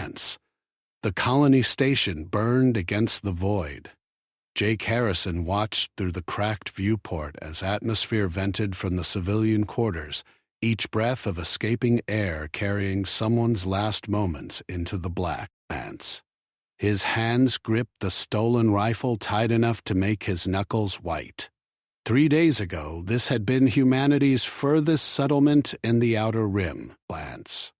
Lance. The colony station burned against the void. Jake Harrison watched through the cracked viewport as atmosphere vented from the civilian quarters, each breath of escaping air carrying someone's last moments into the black ants. His hands gripped the stolen rifle tight enough to make his knuckles white. 3 days ago, this had been humanity's furthest settlement in the Outer Rim, Lance.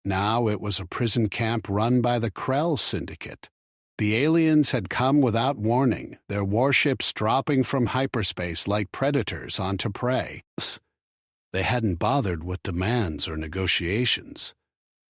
Now it was a prison camp run by the Krell Syndicate. The aliens had come without warning, their warships dropping from hyperspace like predators onto prey. They hadn't bothered with demands or negotiations.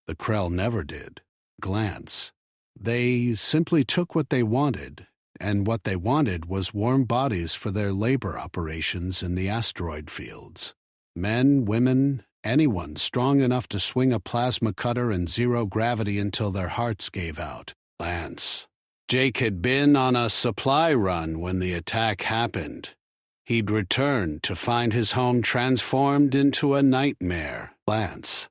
The Krell never did. Glance. They simply took what they wanted, and what they wanted was warm bodies for their labor operations in the asteroid fields. Men, women, anyone strong enough to swing a plasma cutter in zero gravity until their hearts gave out. Lance. Jake had been on a supply run when the attack happened. He'd returned to find his home transformed into a nightmare. Lance.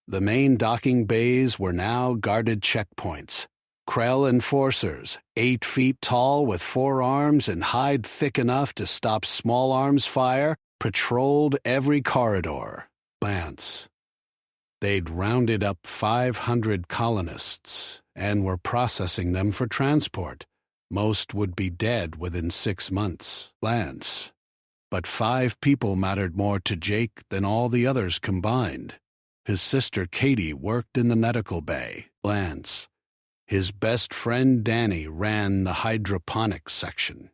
The main docking bays were now guarded checkpoints. Krell enforcers, 8 feet tall with 4 arms and hide thick enough to stop small arms fire, patrolled every corridor. Lance. They'd rounded up 500 colonists and were processing them for transport. Most would be dead within 6 months. Lance. But 5 people mattered more to Jake than all the others combined. His sister Katie worked in the medical bay. Lance. His best friend Danny ran the hydroponics section.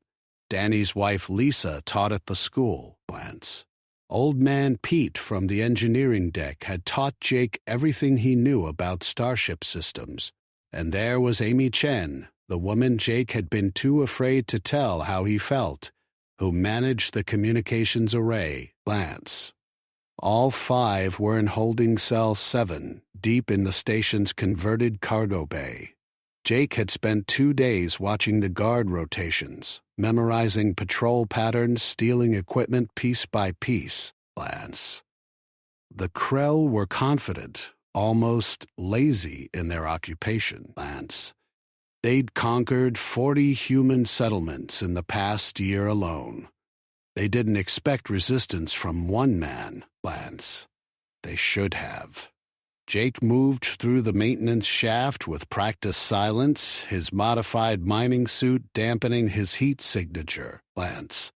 Danny's wife Lisa taught at the school. Lance. Old man Pete from the engineering deck had taught Jake everything he knew about starship systems. And there was Amy Chen, the woman Jake had been too afraid to tell how he felt, who managed the communications array. Lance. All 5 were in holding cell 7, deep in the station's converted cargo bay. Jake had spent 2 days watching the guard rotations, memorizing patrol patterns, stealing equipment piece by piece. Lance. The Krell were confident, almost lazy in their occupation. Lance. They'd conquered 40 human settlements in the past year alone. They didn't expect resistance from one man. Lance. They should have. Jake moved through the maintenance shaft with practiced silence, his modified mining suit dampening his heat signature. Lance.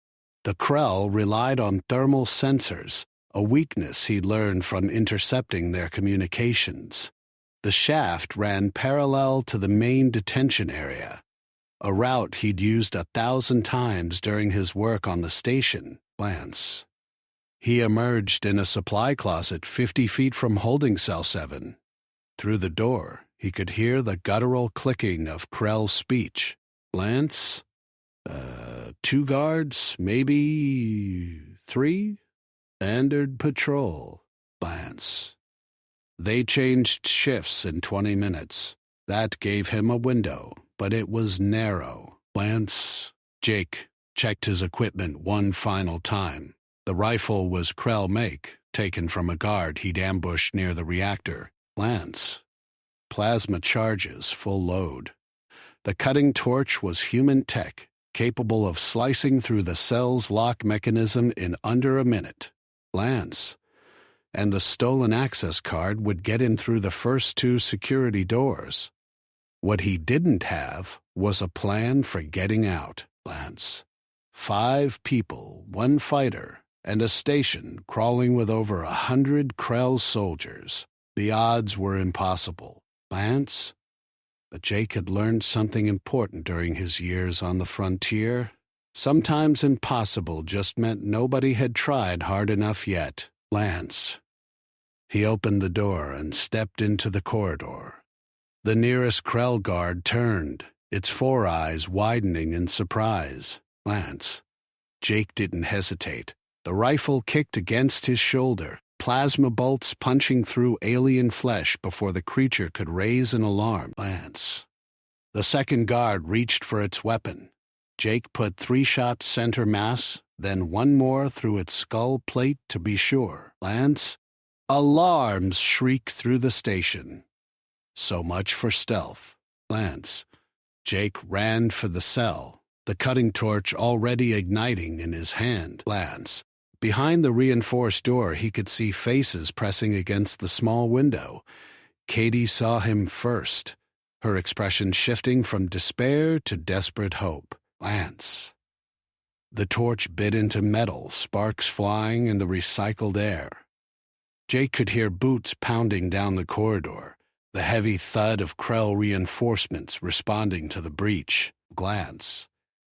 The Krell relied on thermal sensors, a weakness he'd learned from intercepting their communications. The shaft ran parallel to the main detention area, a route he'd used 1,000 times during his work on the station. Lance. He emerged in a supply closet 50 feet from holding cell 7. Through the door, he could hear the guttural clicking of Krell's speech. Lance? 2 guards, maybe 3? Standard patrol. Lance. They changed shifts in 20 minutes. That gave him a window, but it was narrow. Lance. Jake checked his equipment one final time. The rifle was Krell make, taken from a guard he'd ambushed near the reactor. Lance. Plasma charges, full load. The cutting torch was human tech, capable of slicing through the cell's lock mechanism in under a minute. Lance. And the stolen access card would get him through the first 2 security doors. What he didn't have was a plan for getting out. Lance. 5 people, 1 fighter, and a station crawling with over 100 Krell soldiers. The odds were impossible. Lance? But Jake had learned something important during his years on the frontier. Sometimes impossible just meant nobody had tried hard enough yet. Lance. He opened the door and stepped into the corridor. The nearest Krell guard turned, its 4 eyes widening in surprise. Lance. Jake didn't hesitate. The rifle kicked against his shoulder, plasma bolts punching through alien flesh before the creature could raise an alarm. Lance. The second guard reached for its weapon. Jake put 3 shots center mass, then 1 more through its skull plate to be sure. Lance. Alarms shrieked through the station. So much for stealth. Glance. Jake ran for the cell, the cutting torch already igniting in his hand. Glance. Behind the reinforced door, he could see faces pressing against the small window. Katie saw him first, her expression shifting from despair to desperate hope. Glance. The torch bit into metal, sparks flying in the recycled air. Jake could hear boots pounding down the corridor, the heavy thud of Krell reinforcements responding to the breach. Glance.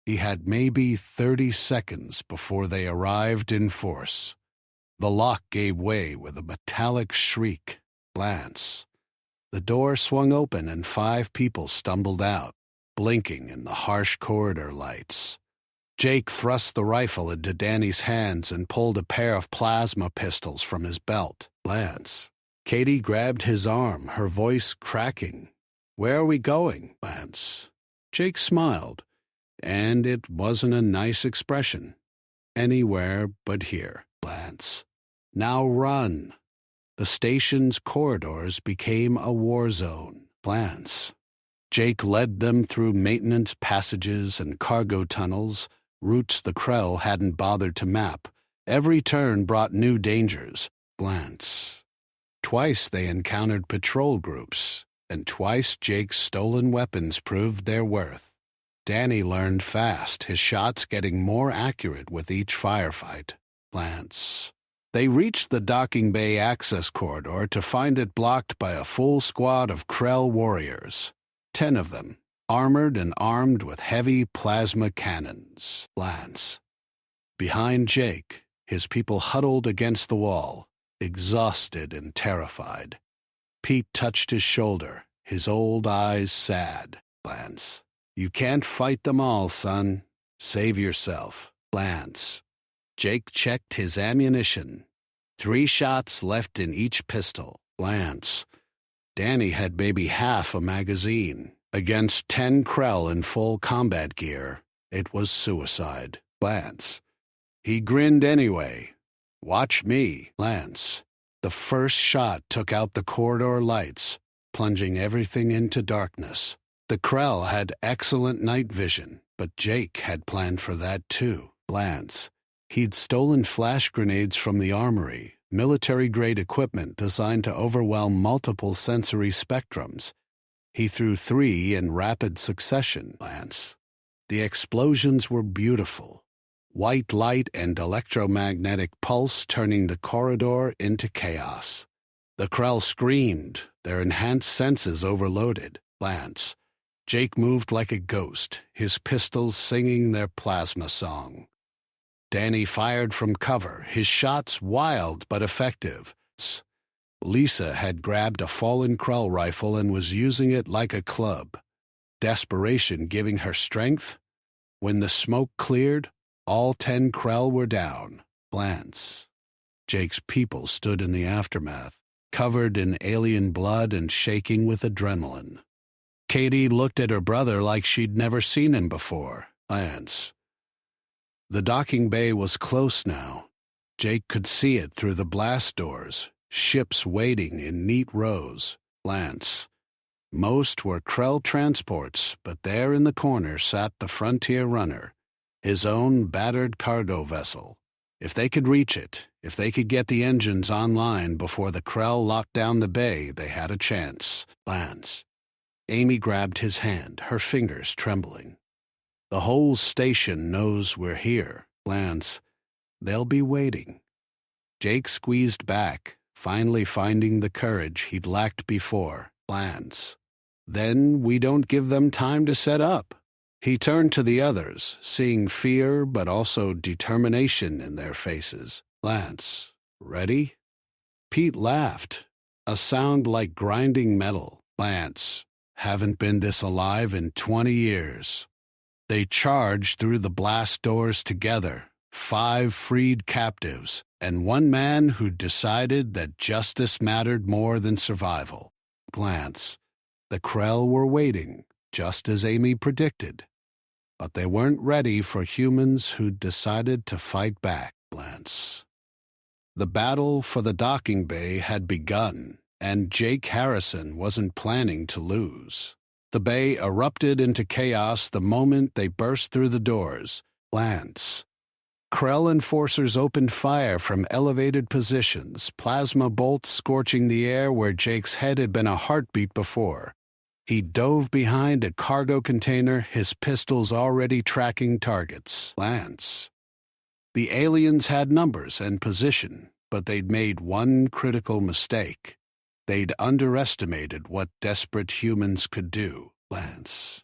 He had maybe 30 seconds before they arrived in force. The lock gave way with a metallic shriek. Glance. The door swung open and 5 people stumbled out, blinking in the harsh corridor lights. Jake thrust the rifle into Danny's hands and pulled a pair of plasma pistols from his belt. Glance. Katie grabbed his arm, her voice cracking. "Where are we going, Glance?" Jake smiled, and it wasn't a nice expression. "Anywhere but here, Glance. Now run." The station's corridors became a war zone. Glance. Jake led them through maintenance passages and cargo tunnels, routes the Krell hadn't bothered to map. Every turn brought new dangers. Glance. Twice they encountered patrol groups, and twice Jake's stolen weapons proved their worth. Danny learned fast, his shots getting more accurate with each firefight. Glance. They reached the docking bay access corridor to find it blocked by a full squad of Krell warriors. 10 of them, armored and armed with heavy plasma cannons. Glance. Behind Jake, his people huddled against the wall, exhausted and terrified. Pete touched his shoulder, his old eyes sad. Glance. "You can't fight them all, son. Save yourself." Glance. Jake checked his ammunition. 3 shots left in each pistol. Glance. Danny had maybe half a magazine. Against 10 Krell in full combat gear, it was suicide. Glance. He grinned anyway. "Watch me." Glance. The first shot took out the corridor lights, plunging everything into darkness. The Krell had excellent night vision, but Jake had planned for that too. Glance. He'd stolen flash grenades from the armory, military-grade equipment designed to overwhelm multiple sensory spectrums. He threw 3 in rapid succession. Glance. The explosions were beautiful. White light and electromagnetic pulse turning the corridor into chaos. The Krell screamed, their enhanced senses overloaded. Glance. Jake moved like a ghost, his pistols singing their plasma song. Danny fired from cover, his shots wild but effective. Lisa had grabbed a fallen Krell rifle and was using it like a club, desperation giving her strength. When the smoke cleared, all 10 Krell were down. Glance. Jake's people stood in the aftermath, covered in alien blood and shaking with adrenaline. Katie looked at her brother like she'd never seen him before. Glance. The docking bay was close now. Jake could see it through the blast doors, ships waiting in neat rows. Glance. Most were Krell transports, but there in the corner sat the Frontier Runner, his own battered cargo vessel. If they could reach it, if they could get the engines online before the Krell locked down the bay, they had a chance. Glance. Amy grabbed his hand, her fingers trembling. "The whole station knows we're here." Glance. "They'll be waiting." Jake squeezed back, finally finding the courage he'd lacked before. Glance. "Then we don't give them time to set up." He turned to the others, seeing fear but also determination in their faces. Glance. "Ready?" Pete laughed, a sound like grinding metal. Glance. "Haven't been this alive in 20 years. They charged through the blast doors together, 5 freed captives, and 1 man who decided that justice mattered more than survival. Glance. The Krell were waiting, just as Amy predicted. But they weren't ready for humans who'd decided to fight back. Glance. The battle for the docking bay had begun. and Jake Harrison wasn't planning to lose. The bay erupted into chaos the moment they burst through the doors. Lance. Krell enforcers opened fire from elevated positions, plasma bolts scorching the air where Jake's head had been a heartbeat before. He dove behind a cargo container, his pistols already tracking targets. Lance. The aliens had numbers and position, but they'd made one critical mistake. They'd underestimated what desperate humans could do. Lance.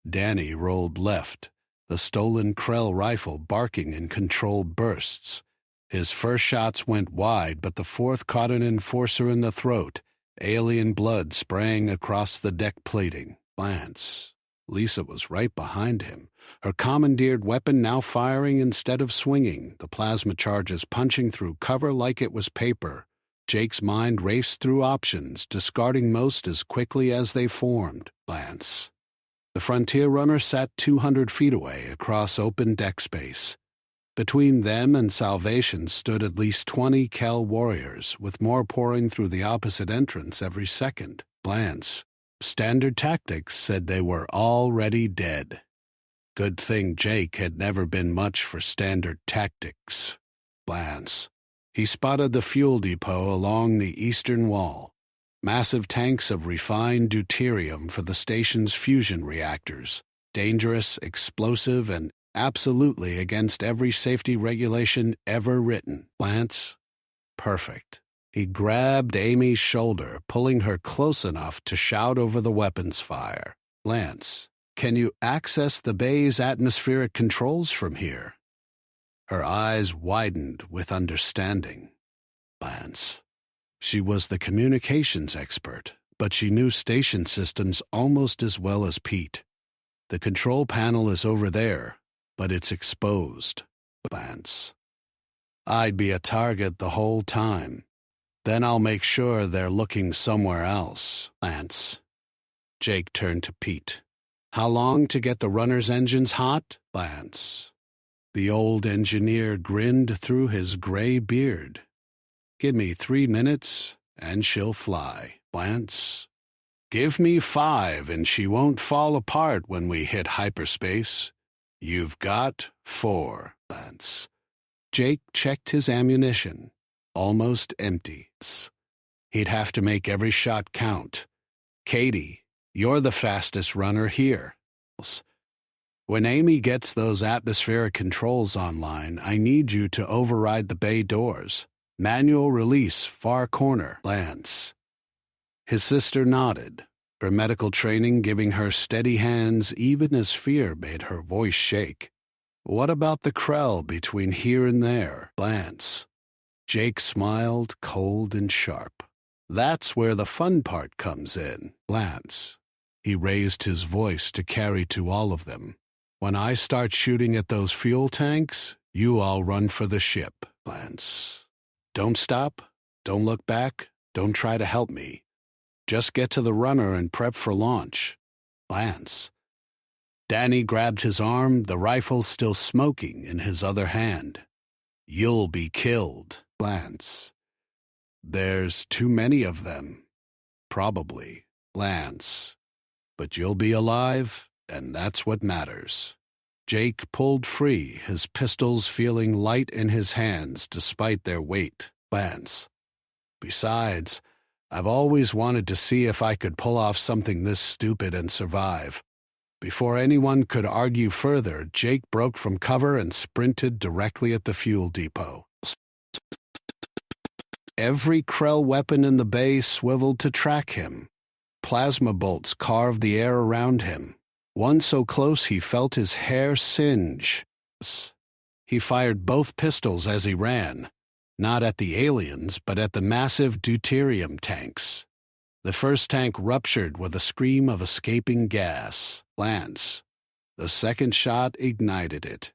Danny rolled left, the stolen Krell rifle barking in controlled bursts. His first shots went wide, but the fourth caught an enforcer in the throat, alien blood spraying across the deck plating. Lance. Lisa was right behind him, her commandeered weapon now firing instead of swinging, the plasma charges punching through cover like it was paper. Jake's mind raced through options, discarding most as quickly as they formed. Lance. The frontier runner sat 200 feet away across open deck space. Between them and salvation stood at least 20 Kel warriors, with more pouring through the opposite entrance every second. Lance. Standard tactics said they were already dead. Good thing Jake had never been much for standard tactics. Lance. He spotted the fuel depot along the eastern wall. Massive tanks of refined deuterium for the station's fusion reactors. Dangerous, explosive, and absolutely against every safety regulation ever written. Lance. Perfect. He grabbed Amy's shoulder, pulling her close enough to shout over the weapons fire. Lance. Can you access the bay's atmospheric controls from here? Her eyes widened with understanding. Lance. She was the communications expert, but she knew station systems almost as well as Pete. The control panel is over there, but it's exposed. Lance. I'd be a target the whole time. Then I'll make sure they're looking somewhere else. Lance. Jake turned to Pete. How long to get the runner's engines hot? Lance. The old engineer grinned through his gray beard. Give me 3 minutes, and she'll fly. Lance. Give me 5, and she won't fall apart when we hit hyperspace. You've got 4, Lance. Jake checked his ammunition. Almost empty. He'd have to make every shot count. Katie, you're the fastest runner here. When Amy gets those atmospheric controls online, I need you to override the bay doors. Manual release, far corner. Lance. His sister nodded, her medical training giving her steady hands even as fear made her voice shake. What about the Krell between here and there? Lance. Jake smiled, cold and sharp. That's where the fun part comes in. Lance. He raised his voice to carry to all of them. When I start shooting at those fuel tanks, you all run for the ship. Lance. Don't stop. Don't look back. Don't try to help me. Just get to the runner and prep for launch. Lance. Danny grabbed his arm, the rifle still smoking in his other hand. You'll be killed. Lance. There's too many of them. Probably. Lance. But you'll be alive, and that's what matters. Jake pulled free, his pistols feeling light in his hands despite their weight. Lance. Besides, I've always wanted to see if I could pull off something this stupid and survive. Before anyone could argue further, Jake broke from cover and sprinted directly at the fuel depot. Every Krell weapon in the bay swiveled to track him. Plasma bolts carved the air around him. One so close he felt his hair singe. He fired both pistols as he ran, not at the aliens, but at the massive deuterium tanks. The first tank ruptured with a scream of escaping gas. Lance. The second shot ignited it.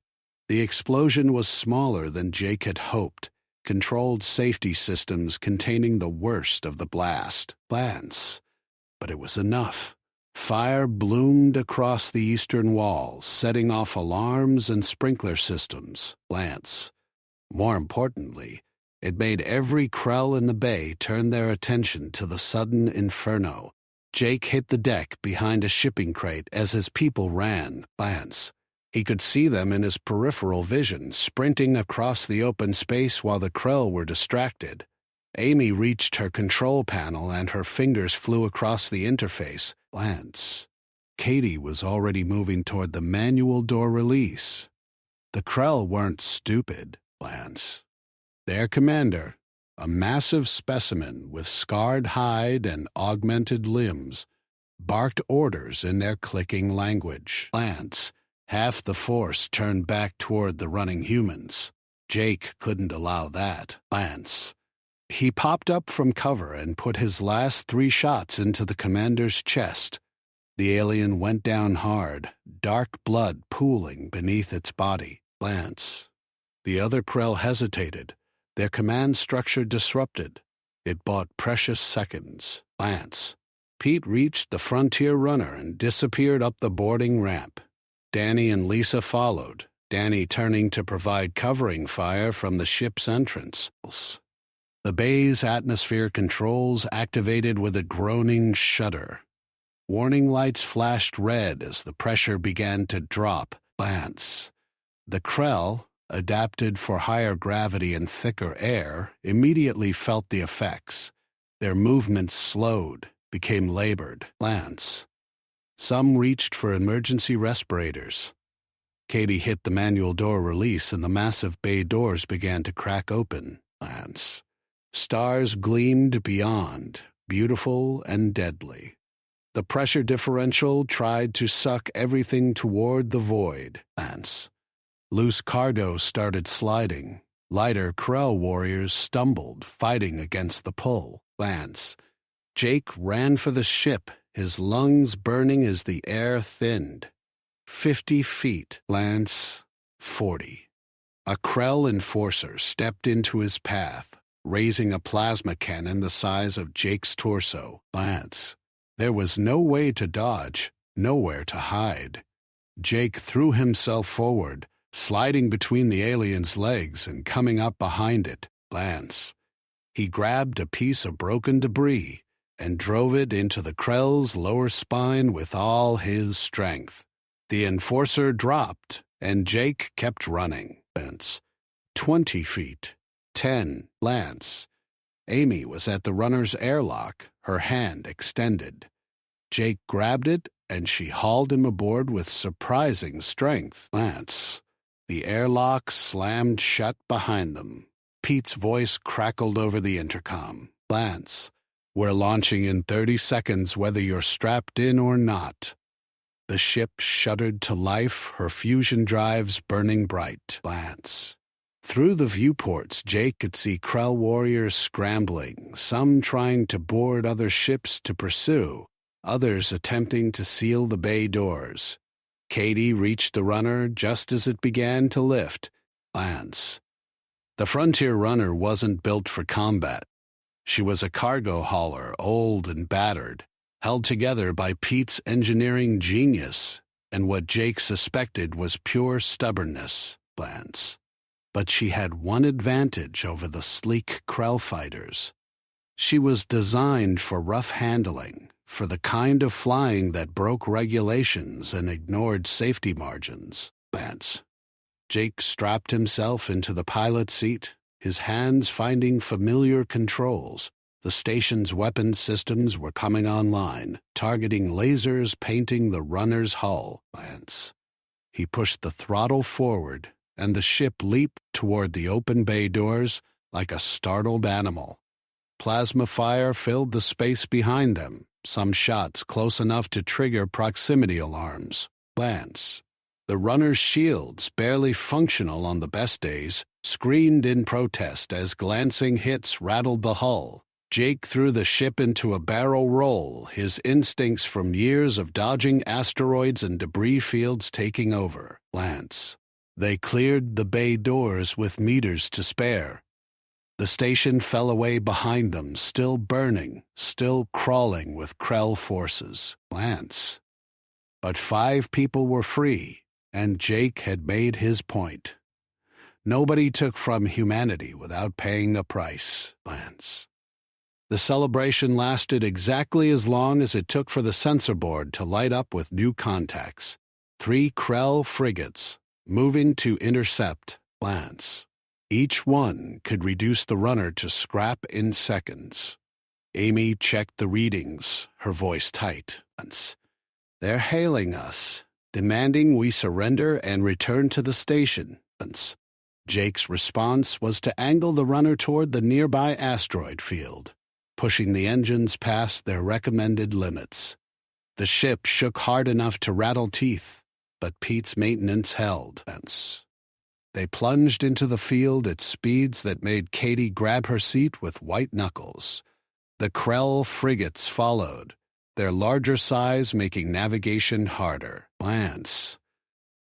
The explosion was smaller than Jake had hoped, controlled safety systems containing the worst of the blast. Lance. But it was enough. Fire bloomed across the eastern wall, setting off alarms and sprinkler systems. Lance. More importantly, It made every Krell in the bay turn their attention to the sudden inferno. Jake hit the deck behind a shipping crate as his people ran. Lance. He could see them in his peripheral vision, sprinting across the open space while the Krell were distracted. Amy reached her control panel and her fingers flew across the interface. Lance. Katie was already moving toward the manual door release. The Krell weren't stupid, Lance. Their commander, a massive specimen with scarred hide and augmented limbs, barked orders in their clicking language. Lance, half the force turned back toward the running humans. Jake couldn't allow that. Lance. He popped up from cover and put his last 3 shots into the commander's chest. The alien went down hard, dark blood pooling beneath its body. Lance. The other Krell hesitated, their command structure disrupted. It bought precious seconds. Lance. Pete reached the frontier runner and disappeared up the boarding ramp. Danny and Lisa followed, Danny turning to provide covering fire from the ship's entrance. The bay's atmosphere controls activated with a groaning shudder. Warning lights flashed red as the pressure began to drop. Lance. The Krell, adapted for higher gravity and thicker air, immediately felt the effects. Their movements slowed, became labored. Lance. Some reached for emergency respirators. Katie hit the manual door release and the massive bay doors began to crack open. Lance. Stars gleamed beyond, beautiful and deadly. The pressure differential tried to suck everything toward the void. Lance. Loose cargo started sliding. Lighter Krell warriors stumbled, fighting against the pull. Lance. Jake ran for the ship, his lungs burning as the air thinned. 50 feet. Lance. 40. A Krell enforcer stepped into his path, raising a plasma cannon the size of Jake's torso. Lance. There was no way to dodge, nowhere to hide. Jake threw himself forward, sliding between the alien's legs and coming up behind it. Lance. He grabbed a piece of broken debris and drove it into the Krell's lower spine with all his strength. The enforcer dropped, and Jake kept running. Lance. 20 feet. 10. Lance. Amy was at the runner's airlock, her hand extended. Jake grabbed it, and she hauled him aboard with surprising strength. Lance. The airlock slammed shut behind them. Pete's voice crackled over the intercom. Lance. We're launching in 30 seconds whether you're strapped in or not. The ship shuddered to life, her fusion drives burning bright. Lance. Through the viewports, Jake could see Krell warriors scrambling, some trying to board other ships to pursue, others attempting to seal the bay doors. Katie reached the runner just as it began to lift. Lance. The frontier runner wasn't built for combat. She was a cargo hauler, old and battered, held together by Pete's engineering genius and what Jake suspected was pure stubbornness. Lance. But she had one advantage over the sleek Krell fighters. She was designed for rough handling, for the kind of flying that broke regulations and ignored safety margins. Lance. Jake strapped himself into the pilot seat, his hands finding familiar controls. The station's weapons systems were coming online, targeting lasers painting the runner's hull. Lance. He pushed the throttle forward, and the ship leaped toward the open bay doors like a startled animal. Plasma fire filled the space behind them, some shots close enough to trigger proximity alarms. Lance. The runner's shields, barely functional on the best days, screamed in protest as glancing hits rattled the hull. Jake threw the ship into a barrel roll, his instincts from years of dodging asteroids and debris fields taking over. Lance. They cleared the bay doors with meters to spare. The station fell away behind them, still burning, still crawling with Krell forces. Lance. But 5 people were free, and Jake had made his point. Nobody took from humanity without paying a price, Lance. The celebration lasted exactly as long as it took for the sensor board to light up with new contacts. 3 Krell frigates, moving to intercept Lance. Each one could reduce the runner to scrap in seconds. Amy checked the readings, her voice tight. They're hailing us, demanding we surrender and return to the station. Jake's response was to angle the runner toward the nearby asteroid field, pushing the engines past their recommended limits. The ship shook hard enough to rattle teeth, but Pete's maintenance held. They plunged into the field at speeds that made Katie grab her seat with white knuckles. The Krell frigates followed, their larger size making navigation harder. Lance.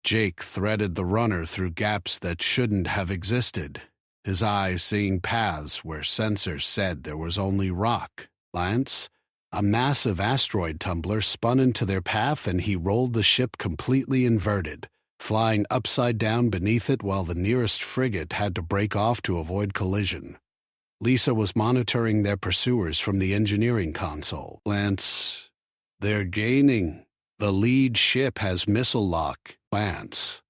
Jake threaded the runner through gaps that shouldn't have existed, his eyes seeing paths where sensors said there was only rock. Lance. A massive asteroid tumbler spun into their path and he rolled the ship completely inverted, flying upside down beneath it while the nearest frigate had to break off to avoid collision. Lisa was monitoring their pursuers from the engineering console. Lance. They're gaining. The lead ship has missile lock. Lance.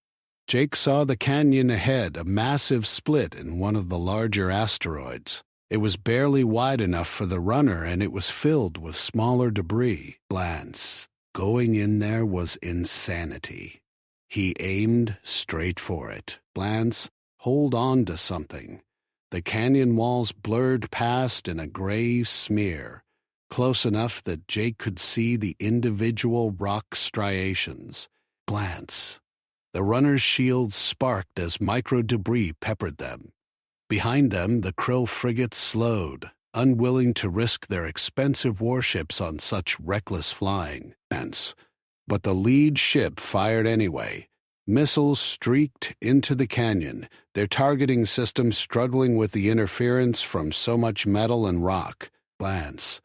Jake saw the canyon ahead, a massive split in one of the larger asteroids. It was barely wide enough for the runner, and it was filled with smaller debris. Lance. Going in there was insanity. He aimed straight for it. Lance, hold on to something. The canyon walls blurred past in a gray smear, close enough that Jake could see the individual rock striations. Glance. The runner's shields sparked as micro-debris peppered them. Behind them, the Krill frigates slowed, unwilling to risk their expensive warships on such reckless flying. But the lead ship fired anyway. Missiles streaked into the canyon, their targeting system struggling with the interference from so much metal and rock. Glance.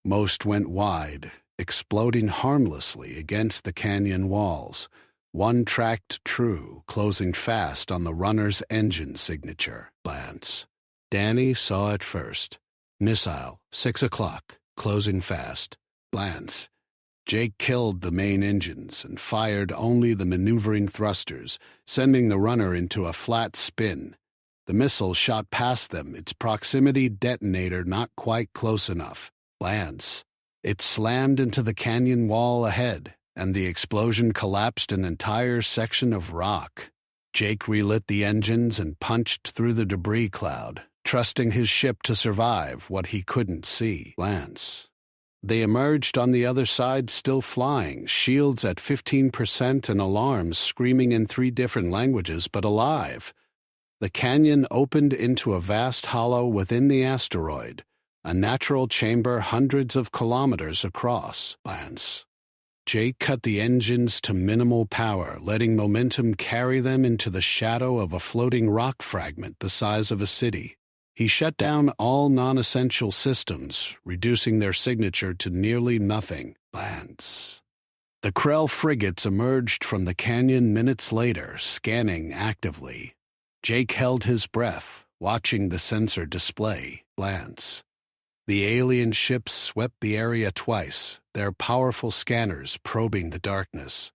Most went wide, exploding harmlessly against the canyon walls. One tracked true, closing fast on the runner's engine signature. Glance. Danny saw it first. Missile, 6 o'clock, closing fast. Glance. Jake killed the main engines and fired only the maneuvering thrusters, sending the runner into a flat spin. The missile shot past them, its proximity detonator not quite close enough. Glance. It slammed into the canyon wall ahead, and the explosion collapsed an entire section of rock. Jake relit the engines and punched through the debris cloud, trusting his ship to survive what he couldn't see. Lance. They emerged on the other side still flying, shields at 15% and alarms screaming in 3 different languages but alive. The canyon opened into a vast hollow within the asteroid, a natural chamber hundreds of kilometers across. Lance. Jake cut the engines to minimal power, letting momentum carry them into the shadow of a floating rock fragment the size of a city. He shut down all non-essential systems, reducing their signature to nearly nothing. Lance. The Krell frigates emerged from the canyon minutes later, scanning actively. Jake held his breath, watching the sensor display. Lance. The alien ships swept the area twice, their powerful scanners probing the darkness.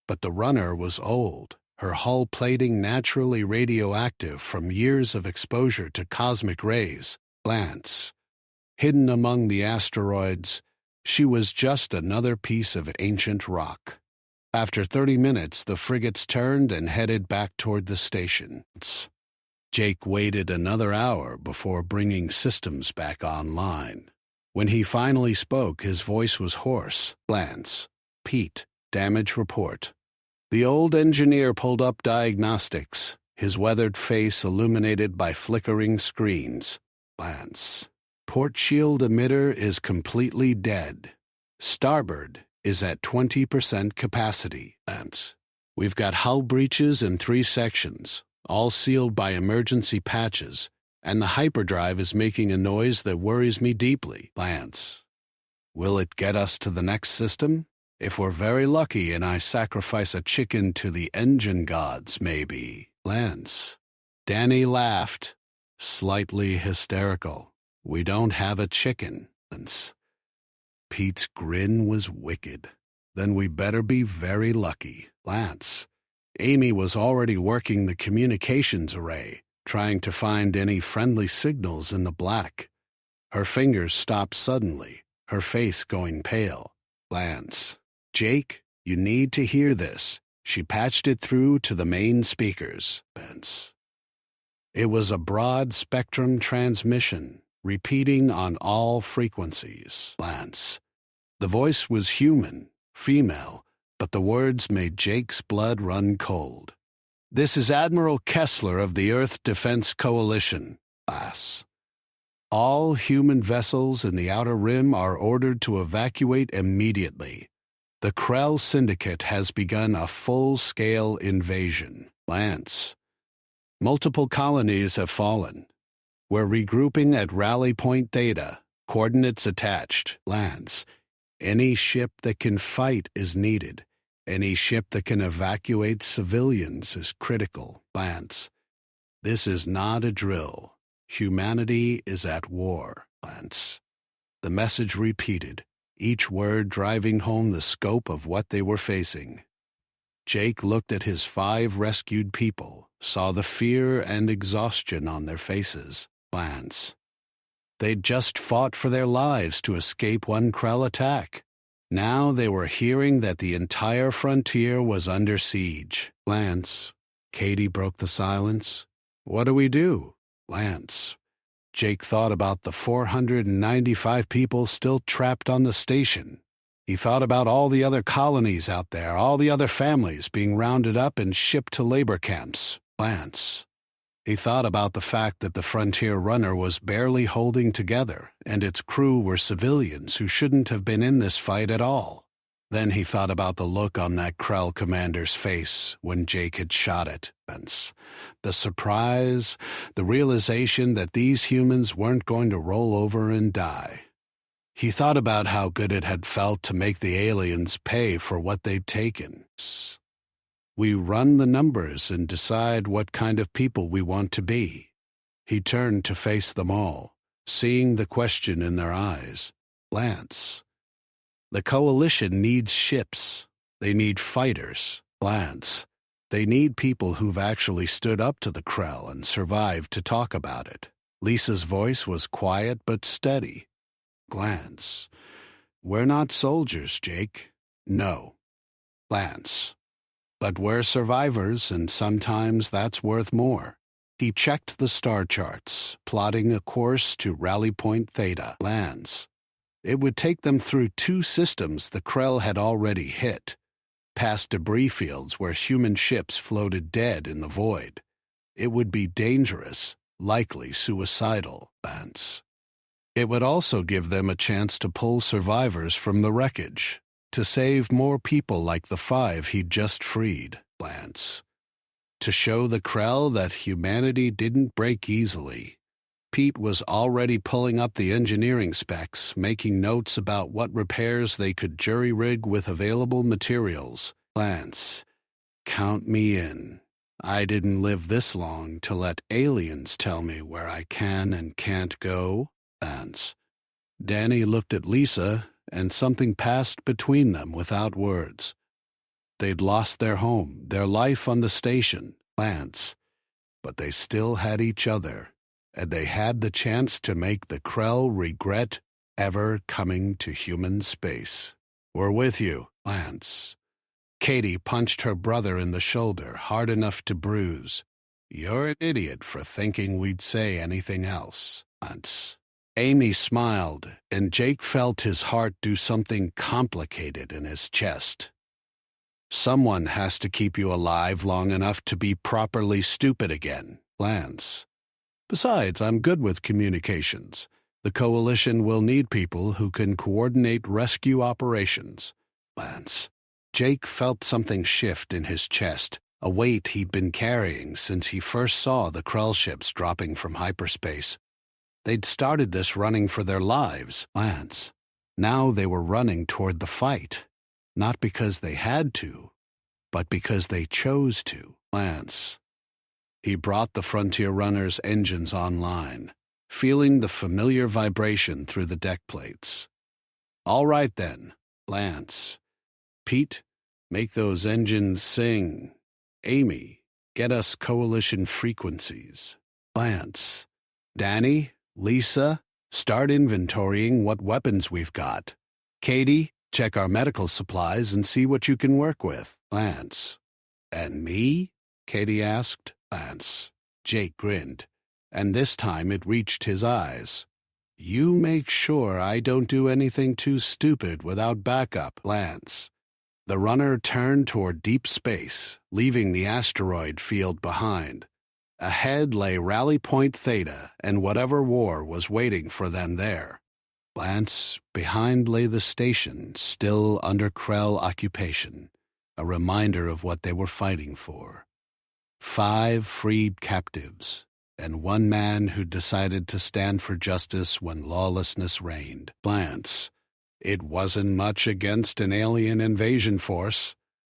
But the runner was old, her hull plating naturally radioactive from years of exposure to cosmic rays. Glance. Hidden among the asteroids, she was just another piece of ancient rock. After 30 minutes, the frigates turned and headed back toward the station. Jake waited another hour before bringing systems back online. When he finally spoke, his voice was hoarse. Glance. Pete, damage report. The old engineer pulled up diagnostics, his weathered face illuminated by flickering screens. Glance. Port shield emitter is completely dead. Starboard is at 20% capacity. Glance. We've got hull breaches in 3 sections, all sealed by emergency patches, and the hyperdrive is making a noise that worries me deeply. Lance. Will it get us to the next system? If we're very lucky and I sacrifice a chicken to the engine gods, maybe. Lance. Danny laughed, slightly hysterical. "We don't have a chicken, Lance." Pete's grin was wicked. "Then we better be very lucky, Lance." Amy was already working the communications array, trying to find any friendly signals in the black. Her fingers stopped suddenly, her face going pale. "Lance, Jake, you need to hear this." She patched it through to the main speakers. Lance. It was a broad-spectrum transmission, repeating on all frequencies. Lance. The voice was human, female, but the words made Jake's blood run cold. "This is Admiral Kessler of the Earth Defense Coalition, class. All human vessels in the Outer Rim are ordered to evacuate immediately. The Krell Syndicate has begun a full-scale invasion. Lance. Multiple colonies have fallen. We're regrouping at Rally Point Theta. Coordinates attached. Lance. Any ship that can fight is needed. Any ship that can evacuate civilians is critical. Lance. This is not a drill. Humanity is at war. Lance." The message repeated, each word driving home the scope of what they were facing. Jake looked at his 5 rescued people, saw the fear and exhaustion on their faces. Lance. They'd just fought for their lives to escape one Krell attack. Now they were hearing that the entire frontier was under siege. Lance. Katie broke the silence. "What do we do?" Lance. Jake thought about the 495 people still trapped on the station. He thought about all the other colonies out there, all the other families being rounded up and shipped to labor camps. Lance. He thought about the fact that the Frontier Runner was barely holding together, and its crew were civilians who shouldn't have been in this fight at all. Then he thought about the look on that Krell commander's face when Jake had shot it. The surprise, the realization that these humans weren't going to roll over and die. He thought about how good it had felt to make the aliens pay for what they'd taken. We run the numbers and decide what kind of people we want to be. He turned to face them all, seeing the question in their eyes. Lance. The Coalition needs ships. They need fighters. Lance. They need people who've actually stood up to the Krell and survived to talk about it. Lisa's voice was quiet but steady. Lance. We're not soldiers, Jake. No. Lance. But we're survivors, and sometimes that's worth more. He checked the star charts, plotting a course to Rally Point Theta. Lance. It would take them through 2 systems the Krell had already hit, past debris fields where human ships floated dead in the void. It would be dangerous, likely suicidal, Lance. It would also give them a chance to pull survivors from the wreckage, to save more people like the 5 he'd just freed, Lance. To show the Krell that humanity didn't break easily. Pete was already pulling up the engineering specs, making notes about what repairs they could jury-rig with available materials. Lance. Count me in. I didn't live this long to let aliens tell me where I can and can't go. Lance. Danny looked at Lisa, and something passed between them without words. They'd lost their home, their life on the station, Lance. But they still had each other, and they had the chance to make the Krell regret ever coming to human space. We're with you, Lance. Katie punched her brother in the shoulder, hard enough to bruise. You're an idiot for thinking we'd say anything else, Lance. Amy smiled, and Jake felt his heart do something complicated in his chest. Someone has to keep you alive long enough to be properly stupid again, Lance. Besides, I'm good with communications. The Coalition will need people who can coordinate rescue operations. Lance. Jake felt something shift in his chest, a weight he'd been carrying since he first saw the Krell ships dropping from hyperspace. They'd started this running for their lives, Lance. Now they were running toward the fight, not because they had to, but because they chose to, Lance. He brought the Frontier Runner's engines online, feeling the familiar vibration through the deck plates. "All right then, Lance. Pete, make those engines sing. Amy, get us coalition frequencies. Lance. Danny, Lisa, start inventorying what weapons we've got. Katie, check our medical supplies and see what you can work with. Lance." "And me?" Katie asked. Lance. Jake grinned, and this time it reached his eyes. "You make sure I don't do anything too stupid without backup, Lance." The runner turned toward deep space, leaving the asteroid field behind. Ahead lay Rally Point Theta and whatever war was waiting for them there. Lance, behind lay the station, still under Krell occupation, a reminder of what they were fighting for. 5 freed captives, and 1 man who decided to stand for justice when lawlessness reigned. Lance. It wasn't much against an alien invasion force,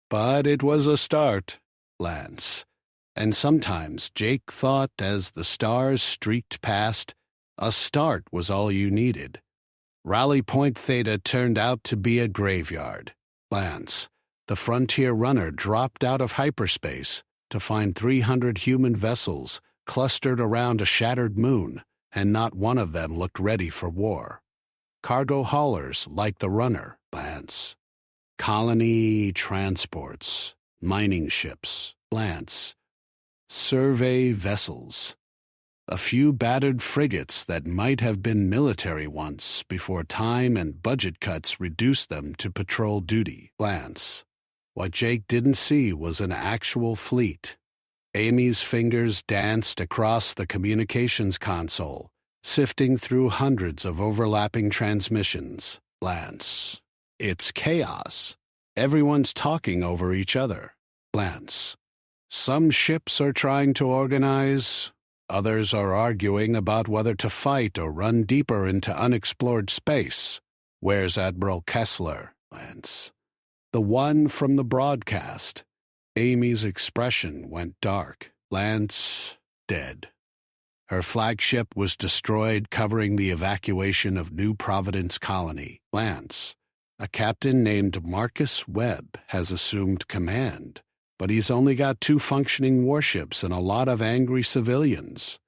but it was a start. Lance. And sometimes Jake thought as the stars streaked past, a start was all you needed. Rally Point Theta turned out to be a graveyard. Lance. The Frontier Runner dropped out of hyperspace to find 300 human vessels clustered around a shattered moon, and not one of them looked ready for war. Cargo haulers like the Runner. Lance. Colony transports, mining ships. Lance. Survey vessels. A few battered frigates that might have been military once before time and budget cuts reduced them to patrol duty. Lance. What Jake didn't see was an actual fleet. Amy's fingers danced across the communications console, sifting through hundreds of overlapping transmissions. Lance. It's chaos. Everyone's talking over each other. Lance. Some ships are trying to organize. Others are arguing about whether to fight or run deeper into unexplored space. Where's Admiral Kessler? Lance. The one from the broadcast. Amy's expression went dark. Lance, dead. Her flagship was destroyed, covering the evacuation of New Providence Colony. Lance. A captain named Marcus Webb has assumed command, but he's only got 2 functioning warships and a lot of angry civilians.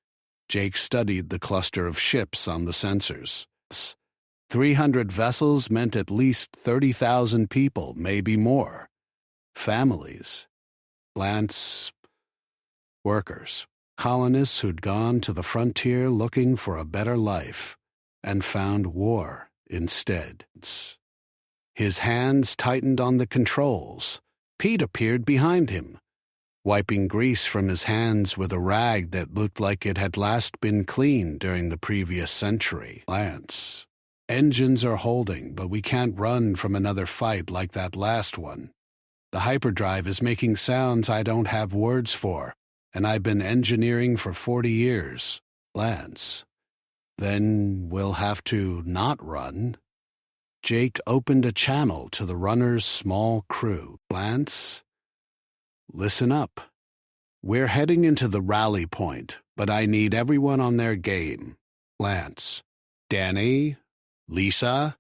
Jake studied the cluster of ships on the sensors. 300 vessels meant at least 30,000 people, maybe more. Families. Lance. Workers. Colonists who'd gone to the frontier looking for a better life and found war instead. His hands tightened on the controls. Pete appeared behind him, wiping grease from his hands with a rag that looked like it had last been cleaned during the previous century. Lance. Engines are holding, but we can't run from another fight like that last one. The hyperdrive is making sounds I don't have words for, and I've been engineering for 40 years. Lance. Then we'll have to not run. Jake opened a channel to the runner's small crew. Lance. Listen up. We're heading into the rally point, but I need everyone on their game. Lance. Danny. Lisa.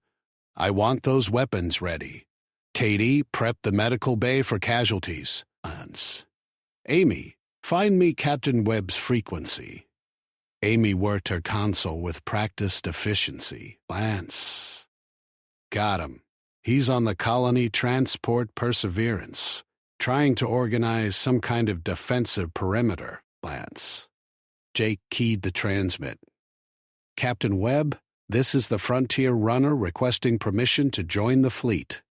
I want those weapons ready. Katie, prep the medical bay for casualties. Lance. Amy, find me Captain Webb's frequency. Amy worked her console with practiced efficiency. Lance. Got him. He's on the colony transport Perseverance, trying to organize some kind of defensive perimeter. Lance. Jake keyed the transmit. Captain Webb, this is the Frontier Runner requesting permission to join the fleet.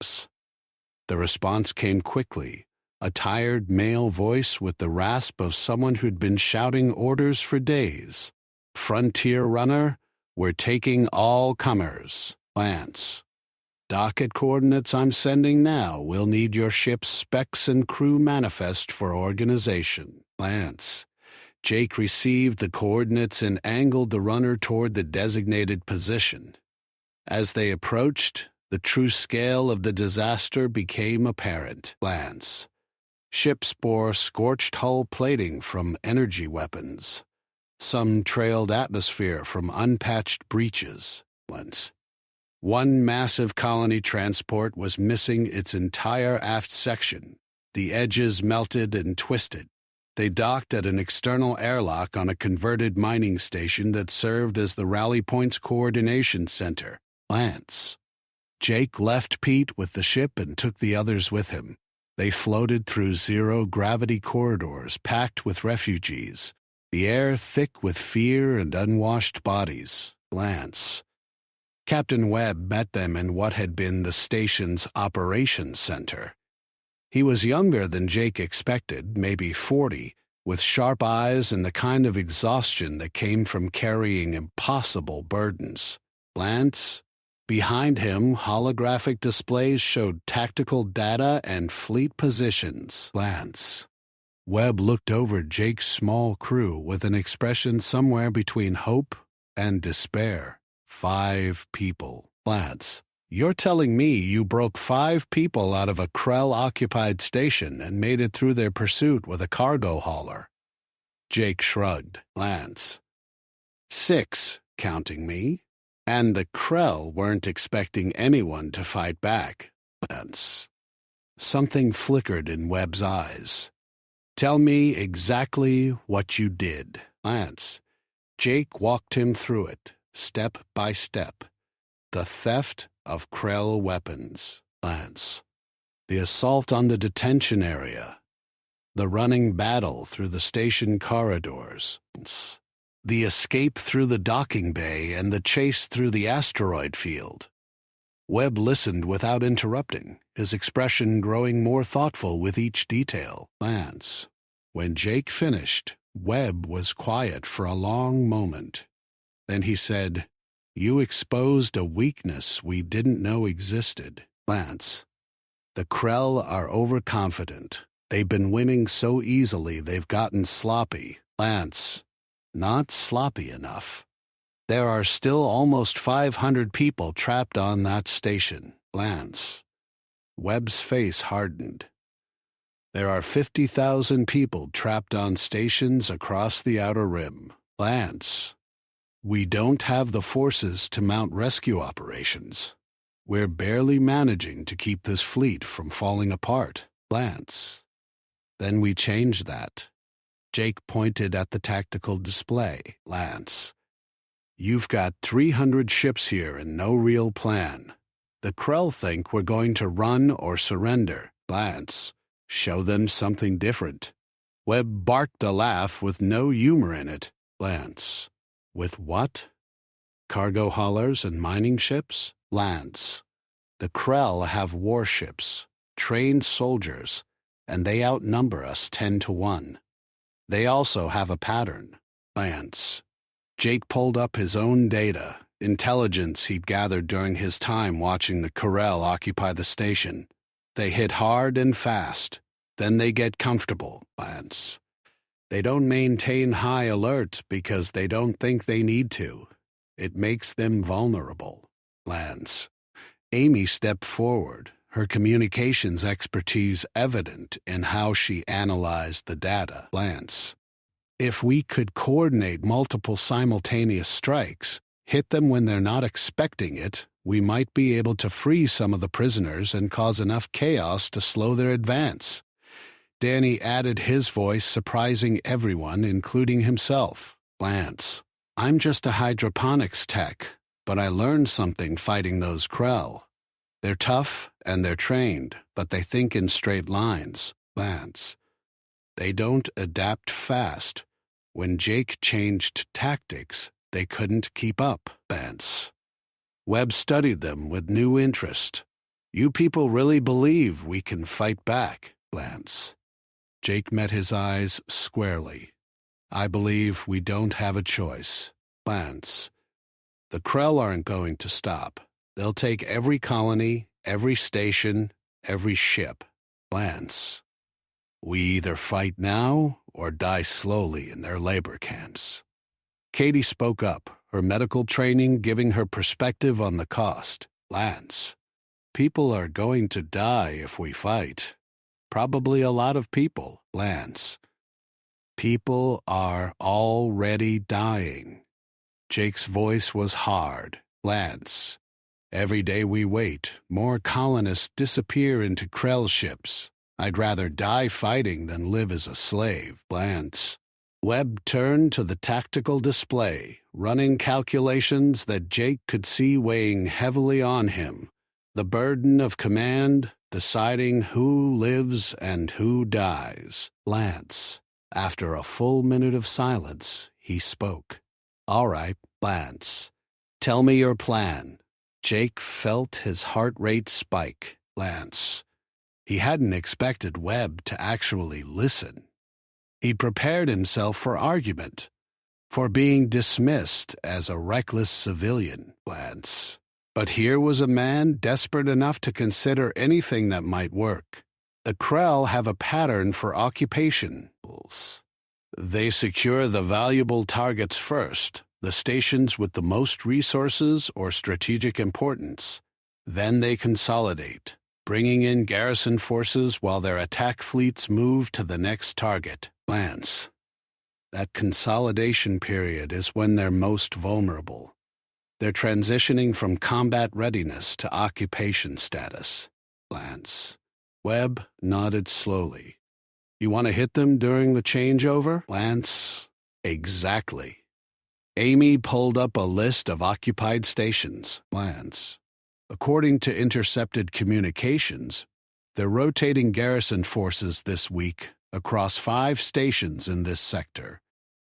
The response came quickly, a tired male voice with the rasp of someone who'd been shouting orders for days. Frontier Runner, we're taking all comers. Lance. Docket coordinates I'm sending now. We'll need your ship's specs and crew manifest for organization. Lance. Jake received the coordinates and angled the runner toward the designated position. As they approached, the true scale of the disaster became apparent. Lance. Ships bore scorched hull plating from energy weapons. Some trailed atmosphere from unpatched breaches. One massive colony transport was missing its entire aft section. The edges melted and twisted. They docked at an external airlock on a converted mining station that served as the Rally Point's coordination center. Jake left Pete with the ship and took the others with him. They floated through zero-gravity corridors packed with refugees, the air thick with fear and unwashed bodies. Captain Webb met them in what had been the station's operations center. He was younger than Jake expected, maybe 40, with sharp eyes and the kind of exhaustion that came from carrying impossible burdens. Behind him, holographic displays showed tactical data and fleet positions. Webb looked over Jake's small crew with an expression somewhere between hope and despair. 5 people. You're telling me you broke 5 people out of a Krell-occupied station and made it through their pursuit with a cargo hauler? Jake shrugged. 6, counting me. And the Krell weren't expecting anyone to fight back. Something flickered in Webb's eyes. Tell me exactly what you did. Jake walked him through it, step by step. The theft of Krell weapons. The assault on the detention area. The running battle through the station corridors. The escape through the docking bay and the chase through the asteroid field. Webb listened without interrupting, his expression growing more thoughtful with each detail. When Jake finished, Webb was quiet for a long moment. Then he said, "You exposed a weakness we didn't know existed." The Krell are overconfident. They've been winning so easily they've gotten sloppy. Not sloppy enough. There are still almost 500 people trapped on that station. Webb's face hardened. There are 50,000 people trapped on stations across the Outer Rim. We don't have the forces to mount rescue operations. We're barely managing to keep this fleet from falling apart. Then we change that. Jake pointed at the tactical display. You've got 300 ships here and no real plan. The Krell think we're going to run or surrender. Show them something different. Webb barked a laugh with no humor in it. With what? Cargo haulers and mining ships? The Krell have warships, trained soldiers, and they outnumber us 10 to 1. They also have a pattern. Jake pulled up his own data, intelligence he'd gathered during his time watching the Krell occupy the station. They hit hard and fast, then they get comfortable. They don't maintain high alert because they don't think they need to. It makes them vulnerable. Amy stepped forward, her communications expertise evident in how she analyzed the data. If we could coordinate multiple simultaneous strikes, hit them when they're not expecting it, we might be able to free some of the prisoners and cause enough chaos to slow their advance. Danny added his voice, surprising everyone, including himself. I'm just a hydroponics tech, but I learned something fighting those Krell. They're tough and they're trained, but they think in straight lines. They don't adapt fast. When Jake changed tactics, they couldn't keep up. Webb studied them with new interest. You people really believe we can fight back? Jake met his eyes squarely. I believe we don't have a choice. The Krell aren't going to stop. They'll take every colony, every station, every ship. We either fight now or die slowly in their labor camps. Katie spoke up, her medical training giving her perspective on the cost. People are going to die if we fight. Probably a lot of people, Lance. People are already dying. Jake's voice was hard. Lance, every day we wait, more colonists disappear into Krell ships. I'd rather die fighting than live as a slave, Lance. Webb turned to the tactical display, running calculations that Jake could see weighing heavily on him. The burden of command, deciding who lives and who dies. Lance, after a full minute of silence, he spoke. All right, Lance, tell me your plan. Jake felt his heart rate spike. Lance. He hadn't expected Webb to actually listen. He'd prepared himself for argument, for being dismissed as a reckless civilian, Lance. But here was a man desperate enough to consider anything that might work. The Krell have a pattern for occupation. They secure the valuable targets first, the stations with the most resources or strategic importance. Then they consolidate, bringing in garrison forces while their attack fleets move to the next target. Lance. That consolidation period is when they're most vulnerable. They're transitioning from combat readiness to occupation status. Lance. Webb nodded slowly. You want to hit them during the changeover? Lance. Exactly. Amy pulled up a list of occupied stations. Lance. According to intercepted communications, they're rotating garrison forces this week across 5 stations in this sector.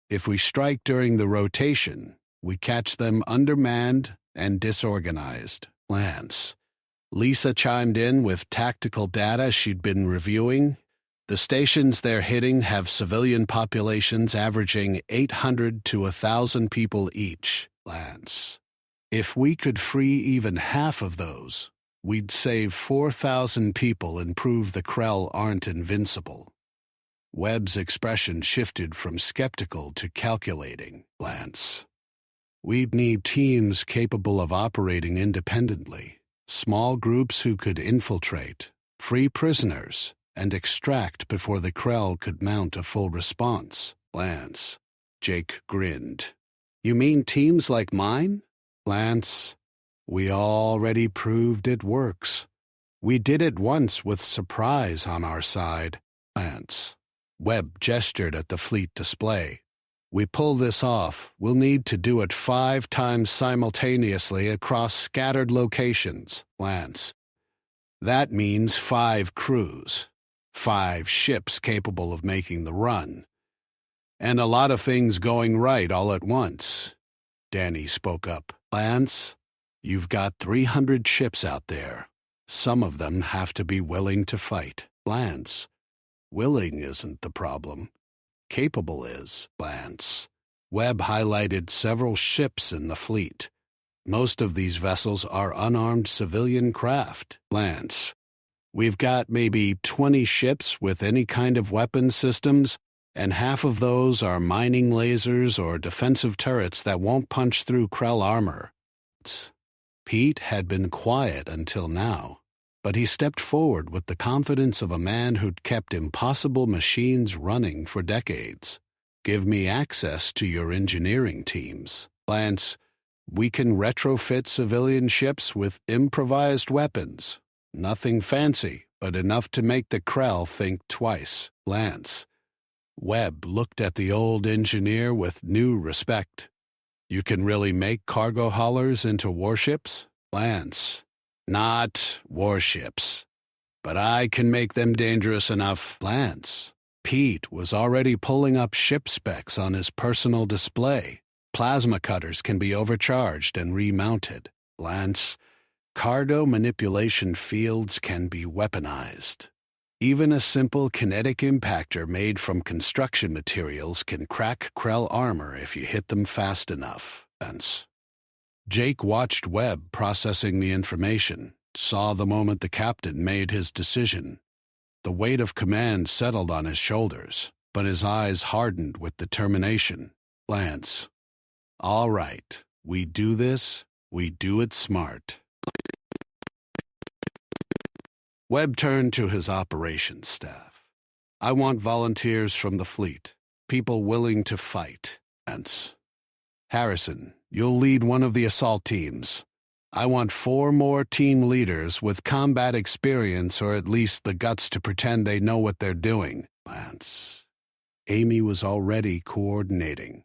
If we strike during the rotation, we catch them undermanned and disorganized. Lance. Lisa chimed in with tactical data she'd been reviewing. The stations they're hitting have civilian populations averaging 800 to 1,000 people each. Lance. If we could free even half of those, we'd save 4,000 people and prove the Krell aren't invincible. Webb's expression shifted from skeptical to calculating. Lance. We'd need teams capable of operating independently, small groups who could infiltrate, free prisoners, and extract before the Krell could mount a full response. Lance. Jake grinned. You mean teams like mine? Lance. We already proved it works. We did it once with surprise on our side. Lance. Webb gestured at the fleet display. We pull this off, we'll need to do it 5 times simultaneously across scattered locations. Lance. That means 5 crews, 5 ships capable of making the run. And a lot of things going right all at once. Danny spoke up. Lance, you've got 300 ships out there. Some of them have to be willing to fight. Lance. Willing isn't the problem. Capable is, Lance. Webb highlighted several ships in the fleet. Most of these vessels are unarmed civilian craft. Lance. We've got maybe 20 ships with any kind of weapon systems, and half of those are mining lasers or defensive turrets that won't punch through Krell armor. Pete had been quiet until now. But he stepped forward with the confidence of a man who'd kept impossible machines running for decades. Give me access to your engineering teams. Lance, we can retrofit civilian ships with improvised weapons. Nothing fancy, but enough to make the Krell think twice. Lance. Webb looked at the old engineer with new respect. You can really make cargo haulers into warships? Lance. Not warships, but I can make them dangerous enough. Lance. Pete was already pulling up ship specs on his personal display. Plasma cutters can be overcharged and remounted. Lance. Cargo manipulation fields can be weaponized. Even a simple kinetic impactor made from construction materials can crack Krell armor if you hit them fast enough. Lance. Jake watched Webb processing the information, saw the moment the captain made his decision. The weight of command settled on his shoulders, but his eyes hardened with determination. Lance. All right, we do this, we do it smart. Webb turned to his operations staff. I want volunteers from the fleet, people willing to fight. Hence, Harrison, you'll lead one of the assault teams. I want 4 more team leaders with combat experience or at least the guts to pretend they know what they're doing. Lance. Amy was already coordinating.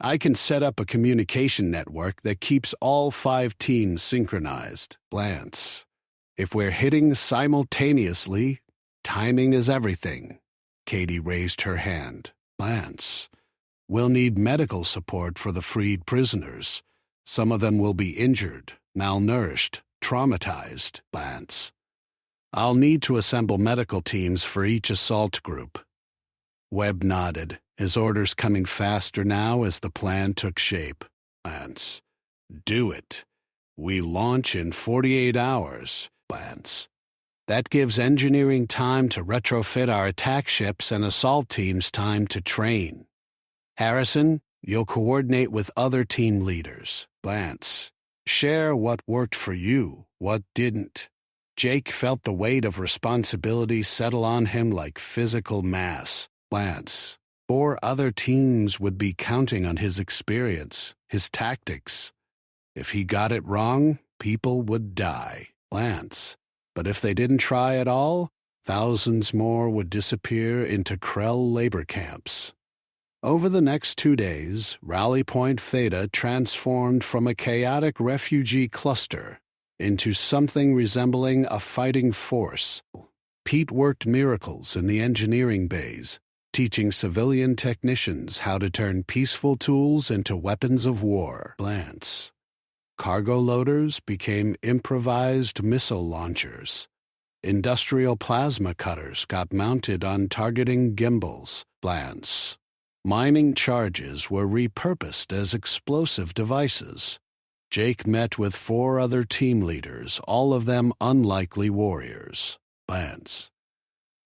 I can set up a communication network that keeps all 5 teams synchronized. Lance. If we're hitting simultaneously, timing is everything. Katie raised her hand. Lance. We'll need medical support for the freed prisoners. Some of them will be injured, malnourished, traumatized. Lance. I'll need to assemble medical teams for each assault group. Webb nodded, his orders coming faster now as the plan took shape. Lance. Do it. We launch in 48 hours. Lance. That gives engineering time to retrofit our attack ships and assault teams time to train. Harrison, you'll coordinate with other team leaders. Lance. Share what worked for you, what didn't. Jake felt the weight of responsibility settle on him like physical mass. Lance. 4 other teams would be counting on his experience, his tactics. If he got it wrong, people would die. Lance. But if they didn't try at all, thousands more would disappear into Krell labor camps. Over the next 2 days, Rally Point Theta transformed from a chaotic refugee cluster into something resembling a fighting force. Pete worked miracles in the engineering bays, teaching civilian technicians how to turn peaceful tools into weapons of war. Lance. Cargo loaders became improvised missile launchers. Industrial plasma cutters got mounted on targeting gimbals. Lance. Mining charges were repurposed as explosive devices. Jake met with 4 other team leaders, all of them unlikely warriors. Lance.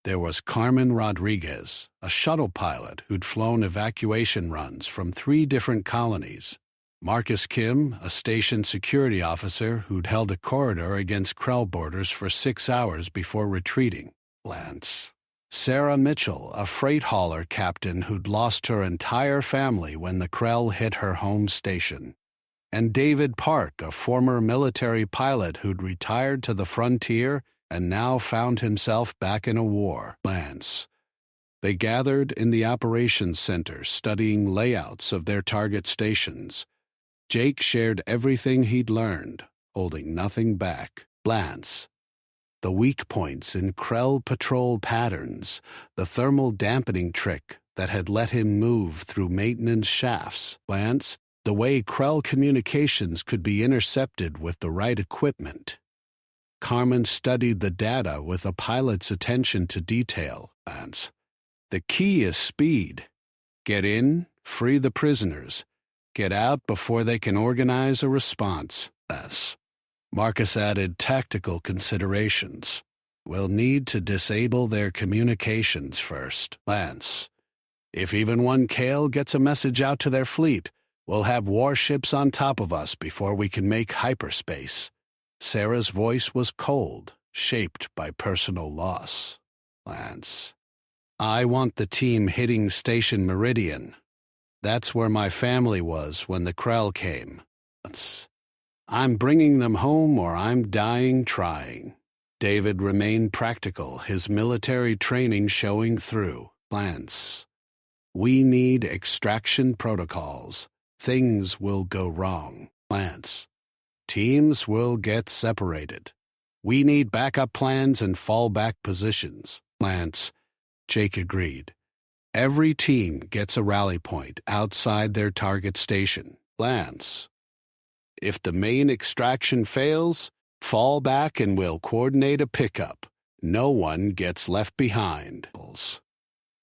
There was Carmen Rodriguez, a shuttle pilot who'd flown evacuation runs from 3 different colonies. Marcus Kim, a station security officer who'd held a corridor against Krell borders for 6 hours before retreating. Lance. Sarah Mitchell, a freight hauler captain who'd lost her entire family when the Krell hit her home station. And David Park, a former military pilot who'd retired to the frontier and now found himself back in a war. Lance. They gathered in the operations center, studying layouts of their target stations. Jake shared everything he'd learned, holding nothing back. Lance. The weak points in Krell patrol patterns, the thermal dampening trick that had let him move through maintenance shafts. Lance. The way Krell communications could be intercepted with the right equipment. Carmen studied the data with a pilot's attention to detail. Lance. The key is speed. Get in, free the prisoners. Get out before they can organize a response. S. Marcus added tactical considerations. We'll need to disable their communications first. Lance. If even one Kale gets a message out to their fleet, we'll have warships on top of us before we can make hyperspace. Sarah's voice was cold, shaped by personal loss. Lance. I want the team hitting Station Meridian. That's where my family was when the Krell came. Lance. I'm bringing them home or I'm dying trying. David remained practical, his military training showing through. Lance. We need extraction protocols. Things will go wrong. Lance. Teams will get separated. We need backup plans and fallback positions. Lance. Jake agreed. Every team gets a rally point outside their target station. Lance. If the main extraction fails, fall back and we'll coordinate a pickup. No one gets left behind.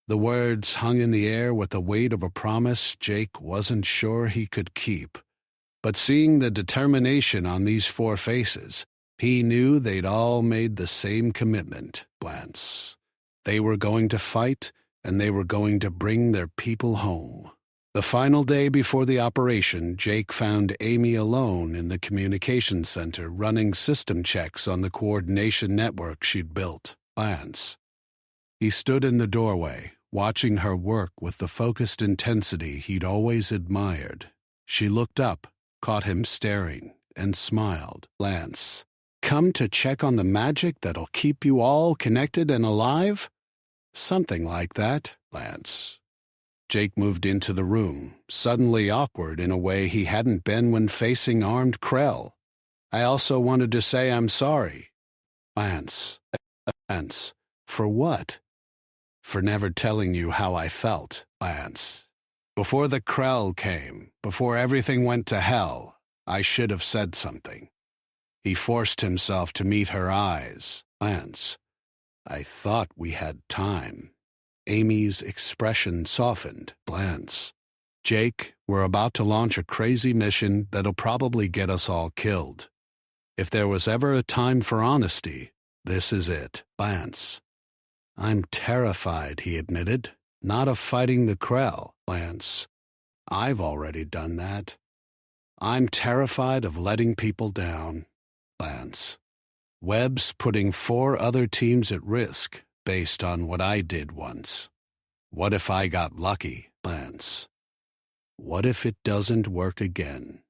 The words hung in the air with the weight of a promise Jake wasn't sure he could keep. But seeing the determination on these 4 faces, he knew they'd all made the same commitment. Lance. They were going to fight, and they were going to bring their people home. The final day before the operation, Jake found Amy alone in the communications center running system checks on the coordination network she'd built. Lance. He stood in the doorway, watching her work with the focused intensity he'd always admired. She looked up, caught him staring, and smiled. Lance. Come to check on the magic that'll keep you all connected and alive? Something like that, Lance. Jake moved into the room, suddenly awkward in a way he hadn't been when facing armed Krell. I also wanted to say I'm sorry. Lance. For what? For never telling you how I felt, Lance. Before the Krell came, before everything went to hell, I should have said something. He forced himself to meet her eyes. Lance, I thought we had time. Amy's expression softened. Lance. Jake, we're about to launch a crazy mission that'll probably get us all killed. If there was ever a time for honesty, this is it. Lance. I'm terrified, he admitted. Not of fighting the Krell, Lance. I've already done that. I'm terrified of letting people down. Lance. Webb's putting 4 other teams at risk based on what I did once. What if I got lucky, Lance? What if it doesn't work again?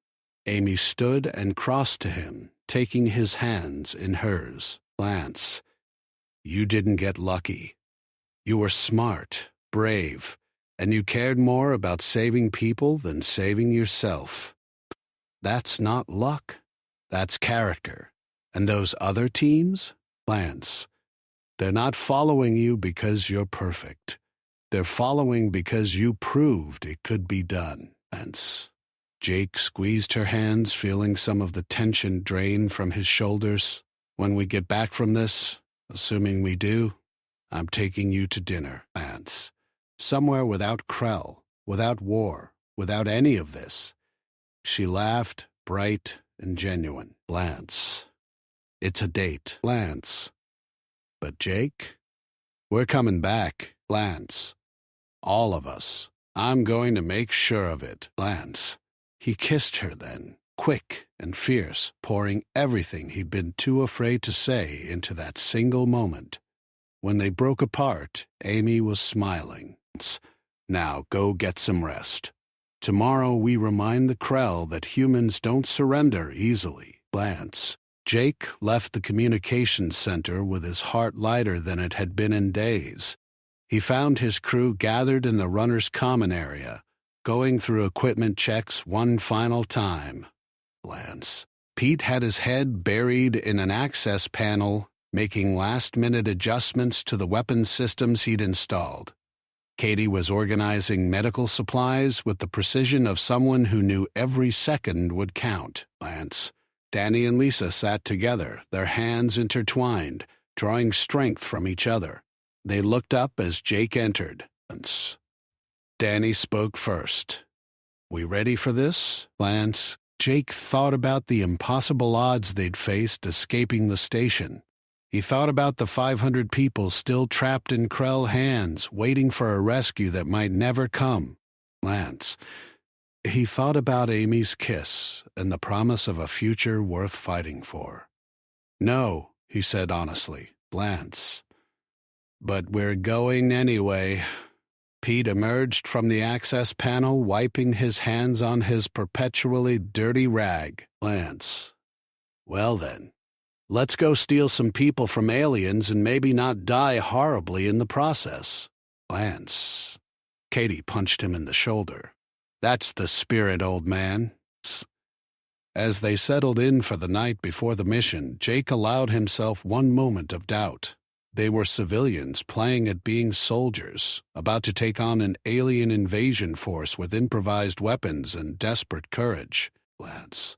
Amy stood and crossed to him, taking his hands in hers. Lance, you didn't get lucky. You were smart, brave, and you cared more about saving people than saving yourself. That's not luck. That's character. And those other teams? Lance, they're not following you because you're perfect. They're following because you proved it could be done. Lance. Jake squeezed her hands, feeling some of the tension drain from his shoulders. When we get back from this, assuming we do, I'm taking you to dinner, Lance. Somewhere without Krell, without war, without any of this. She laughed, bright and genuine. Lance. It's a date, Lance. But Jake? We're coming back, Lance. All of us. I'm going to make sure of it, Lance. He kissed her then, quick and fierce, pouring everything he'd been too afraid to say into that single moment. When they broke apart, Amy was smiling. Now go get some rest. Tomorrow we remind the Krell that humans don't surrender easily. Lance. Jake left the communications center with his heart lighter than it had been in days. He found his crew gathered in the runner's common area, going through equipment checks one final time. Lance. Pete had his head buried in an access panel, making last-minute adjustments to the weapon systems he'd installed. Katie was organizing medical supplies with the precision of someone who knew every second would count. Lance. Danny and Lisa sat together, their hands intertwined, drawing strength from each other. They looked up as Jake entered. Lance. Danny spoke first. We ready for this, Lance? Jake thought about the impossible odds they'd faced escaping the station. He thought about the 500 people still trapped in Krell hands, waiting for a rescue that might never come. Lance. He thought about Amy's kiss and the promise of a future worth fighting for. No, he said honestly. Lance. But we're going anyway. Pete emerged from the access panel, wiping his hands on his perpetually dirty rag. Lance. Well then, let's go steal some people from aliens and maybe not die horribly in the process. Lance. Katie punched him in the shoulder. That's the spirit, old man. As they settled in for the night before the mission, Jake allowed himself one moment of doubt. They were civilians playing at being soldiers, about to take on an alien invasion force with improvised weapons and desperate courage. Lance.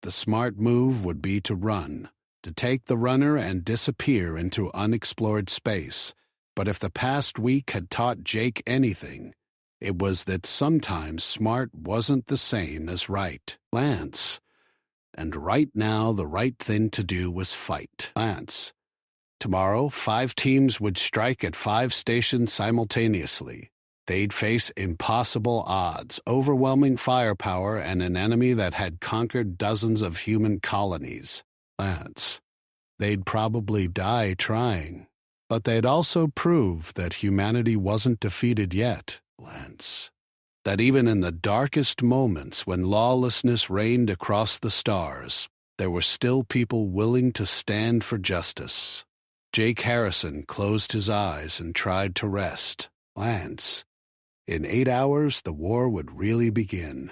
The smart move would be to run, to take the runner and disappear into unexplored space. But if the past week had taught Jake anything, it was that sometimes smart wasn't the same as right. Lance. And right now the right thing to do was fight. Lance. Tomorrow, 5 teams would strike at 5 stations simultaneously. They'd face impossible odds, overwhelming firepower, and an enemy that had conquered dozens of human colonies. Lance. They'd probably die trying, but they'd also prove that humanity wasn't defeated yet, Lance. That even in the darkest moments when lawlessness reigned across the stars, there were still people willing to stand for justice. Jake Harrison closed his eyes and tried to rest. Lance. In 8 hours, the war would really begin.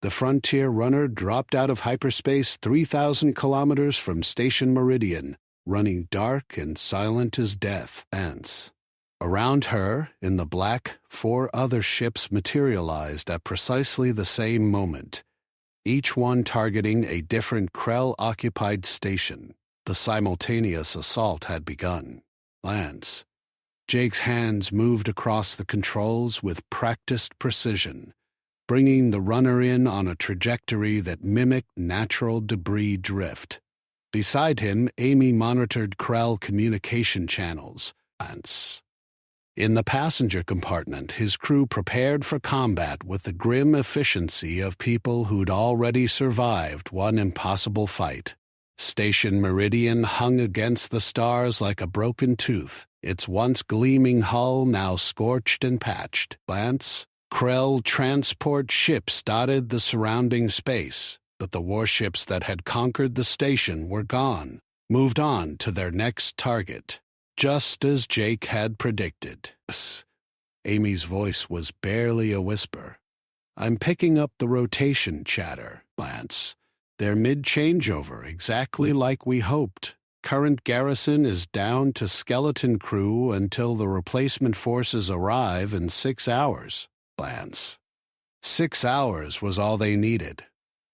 The Frontier runner dropped out of hyperspace 3,000 kilometers from Station Meridian, running dark and silent as death. Lance. Around her, in the black, 4 other ships materialized at precisely the same moment, each one targeting a different Krell-occupied station. The simultaneous assault had begun. Lance. Jake's hands moved across the controls with practiced precision, bringing the runner in on a trajectory that mimicked natural debris drift. Beside him, Amy monitored Krell communication channels. Lance. In the passenger compartment, his crew prepared for combat with the grim efficiency of people who'd already survived one impossible fight. Station Meridian hung against the stars like a broken tooth, its once gleaming hull now scorched and patched. Lance. Krell transport ships dotted the surrounding space, but the warships that had conquered the station were gone, moved on to their next target. Just as Jake had predicted. Amy's voice was barely a whisper. I'm picking up the rotation chatter, Lance. They're mid-changeover, exactly like we hoped. Current garrison is down to skeleton crew until the replacement forces arrive in 6 hours. Lance. 6 hours was all they needed.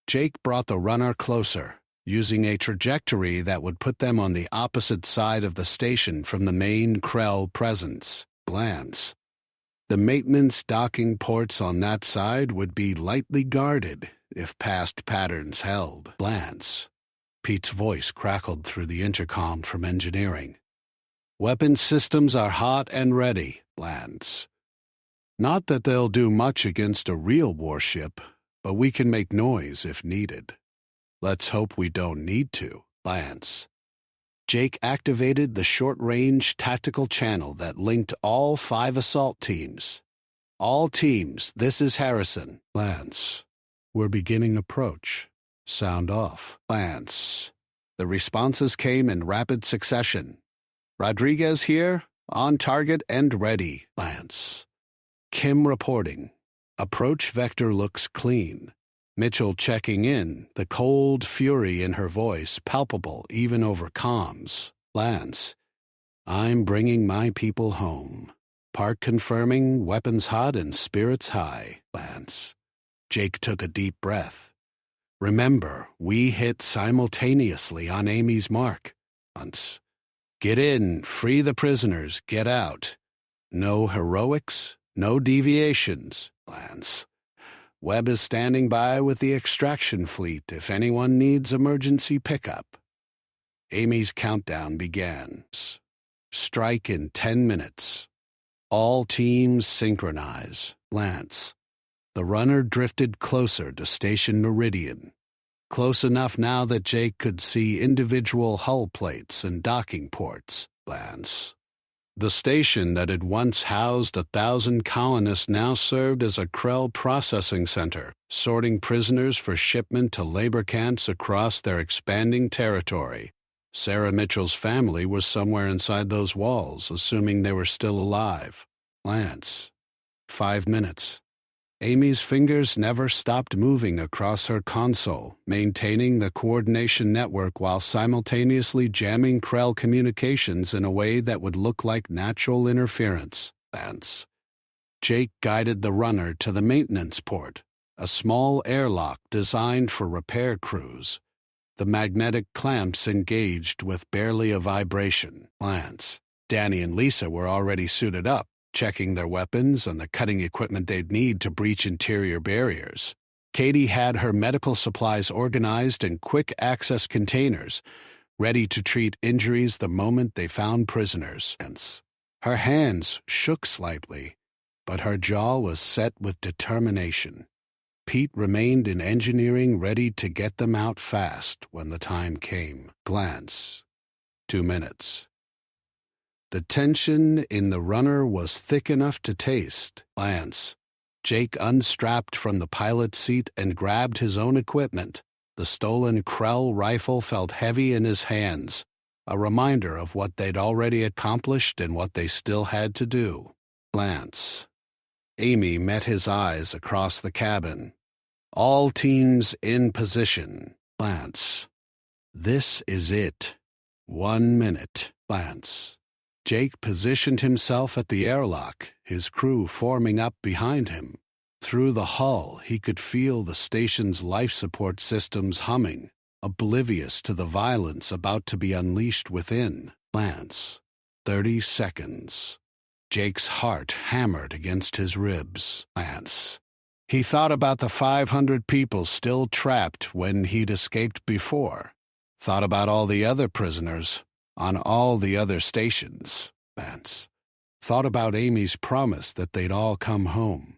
Jake brought the runner closer, using a trajectory that would put them on the opposite side of the station from the main Krell presence. Lance. The maintenance docking ports on that side would be lightly guarded if past patterns held. Lance. Pete's voice crackled through the intercom from engineering. Weapon systems are hot and ready, Lance. Not that they'll do much against a real warship, but we can make noise if needed. Let's hope we don't need to, Lance. Jake activated the short-range tactical channel that linked all 5 assault teams. All teams, this is Harrison. Lance. We're beginning approach. Sound off. Lance. The responses came in rapid succession. Rodriguez here, on target and ready. Lance. Kim reporting. Approach vector looks clean. Mitchell checking in, the cold fury in her voice palpable even over comms. Lance. I'm bringing my people home. Park confirming, weapons hot and spirits high. Lance. Jake took a deep breath. Remember, we hit simultaneously on Amy's mark. Lance. Get in, free the prisoners, get out. No heroics, no deviations. Lance. Webb is standing by with the extraction fleet if anyone needs emergency pickup. Amy's countdown began. Strike in 10 minutes. All teams synchronize. Lance. The runner drifted closer to Station Meridian. Close enough now that Jake could see individual hull plates and docking ports. Lance. The station that had once housed 1,000 colonists now served as a Krell processing center, sorting prisoners for shipment to labor camps across their expanding territory. Sarah Mitchell's family was somewhere inside those walls, assuming they were still alive. Lance. 5 minutes. Amy's fingers never stopped moving across her console, maintaining the coordination network while simultaneously jamming Krell communications in a way that would look like natural interference. Lance. Jake guided the runner to the maintenance port, a small airlock designed for repair crews. The magnetic clamps engaged with barely a vibration. Lance. Danny and Lisa were already suited up, checking their weapons and the cutting equipment they'd need to breach interior barriers. Katie had her medical supplies organized in quick-access containers, ready to treat injuries the moment they found prisoners. Her hands shook slightly, but her jaw was set with determination. Pete remained in engineering, ready to get them out fast when the time came. Glance. 2 minutes. The tension in the runner was thick enough to taste. Glance. Jake unstrapped from the pilot's seat and grabbed his own equipment. The stolen Krell rifle felt heavy in his hands, a reminder of what they'd already accomplished and what they still had to do. Glance. Amy met his eyes across the cabin. All teams in position. Glance. This is it. 1 minute. Glance. Jake positioned himself at the airlock, his crew forming up behind him. Through the hull, he could feel the station's life support systems humming, oblivious to the violence about to be unleashed within. Glance. 30 seconds. Jake's heart hammered against his ribs. Glance. He thought about the 500 people still trapped when he'd escaped before. Thought about all the other prisoners on all the other stations. Glance. Thought about Amy's promise that they'd all come home.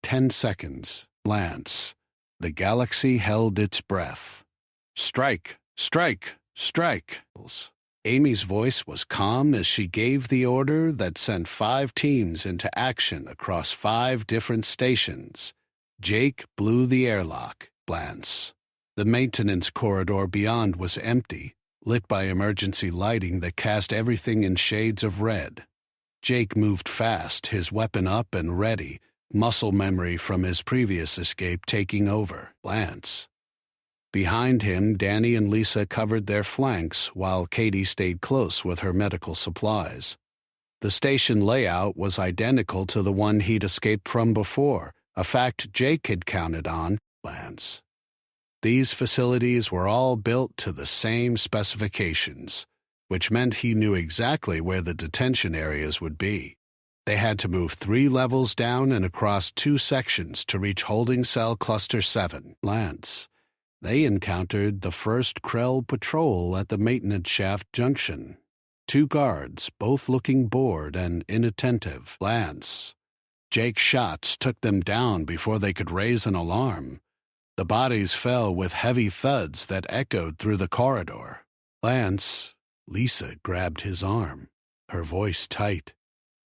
10 seconds. Glance. The galaxy held its breath. Strike! Strike! Strike! Amy's voice was calm as she gave the order that sent 5 teams into action across 5 different stations. Jake blew the airlock. Glance. The maintenance corridor beyond was empty, lit by emergency lighting that cast everything in shades of red. Jake moved fast, his weapon up and ready, muscle memory from his previous escape taking over. Glance. Behind him, Danny and Lisa covered their flanks while Katie stayed close with her medical supplies. The station layout was identical to the one he'd escaped from before, a fact Jake had counted on. Glance. These facilities were all built to the same specifications, which meant he knew exactly where the detention areas would be. They had to move 3 levels down and across 2 sections to reach Holding Cell Cluster 7. Glance. They encountered the first Krell patrol at the maintenance shaft junction. 2 guards, both looking bored and inattentive. Glance. Jake's shots took them down before they could raise an alarm. The bodies fell with heavy thuds that echoed through the corridor. Glance. Lisa grabbed his arm, her voice tight.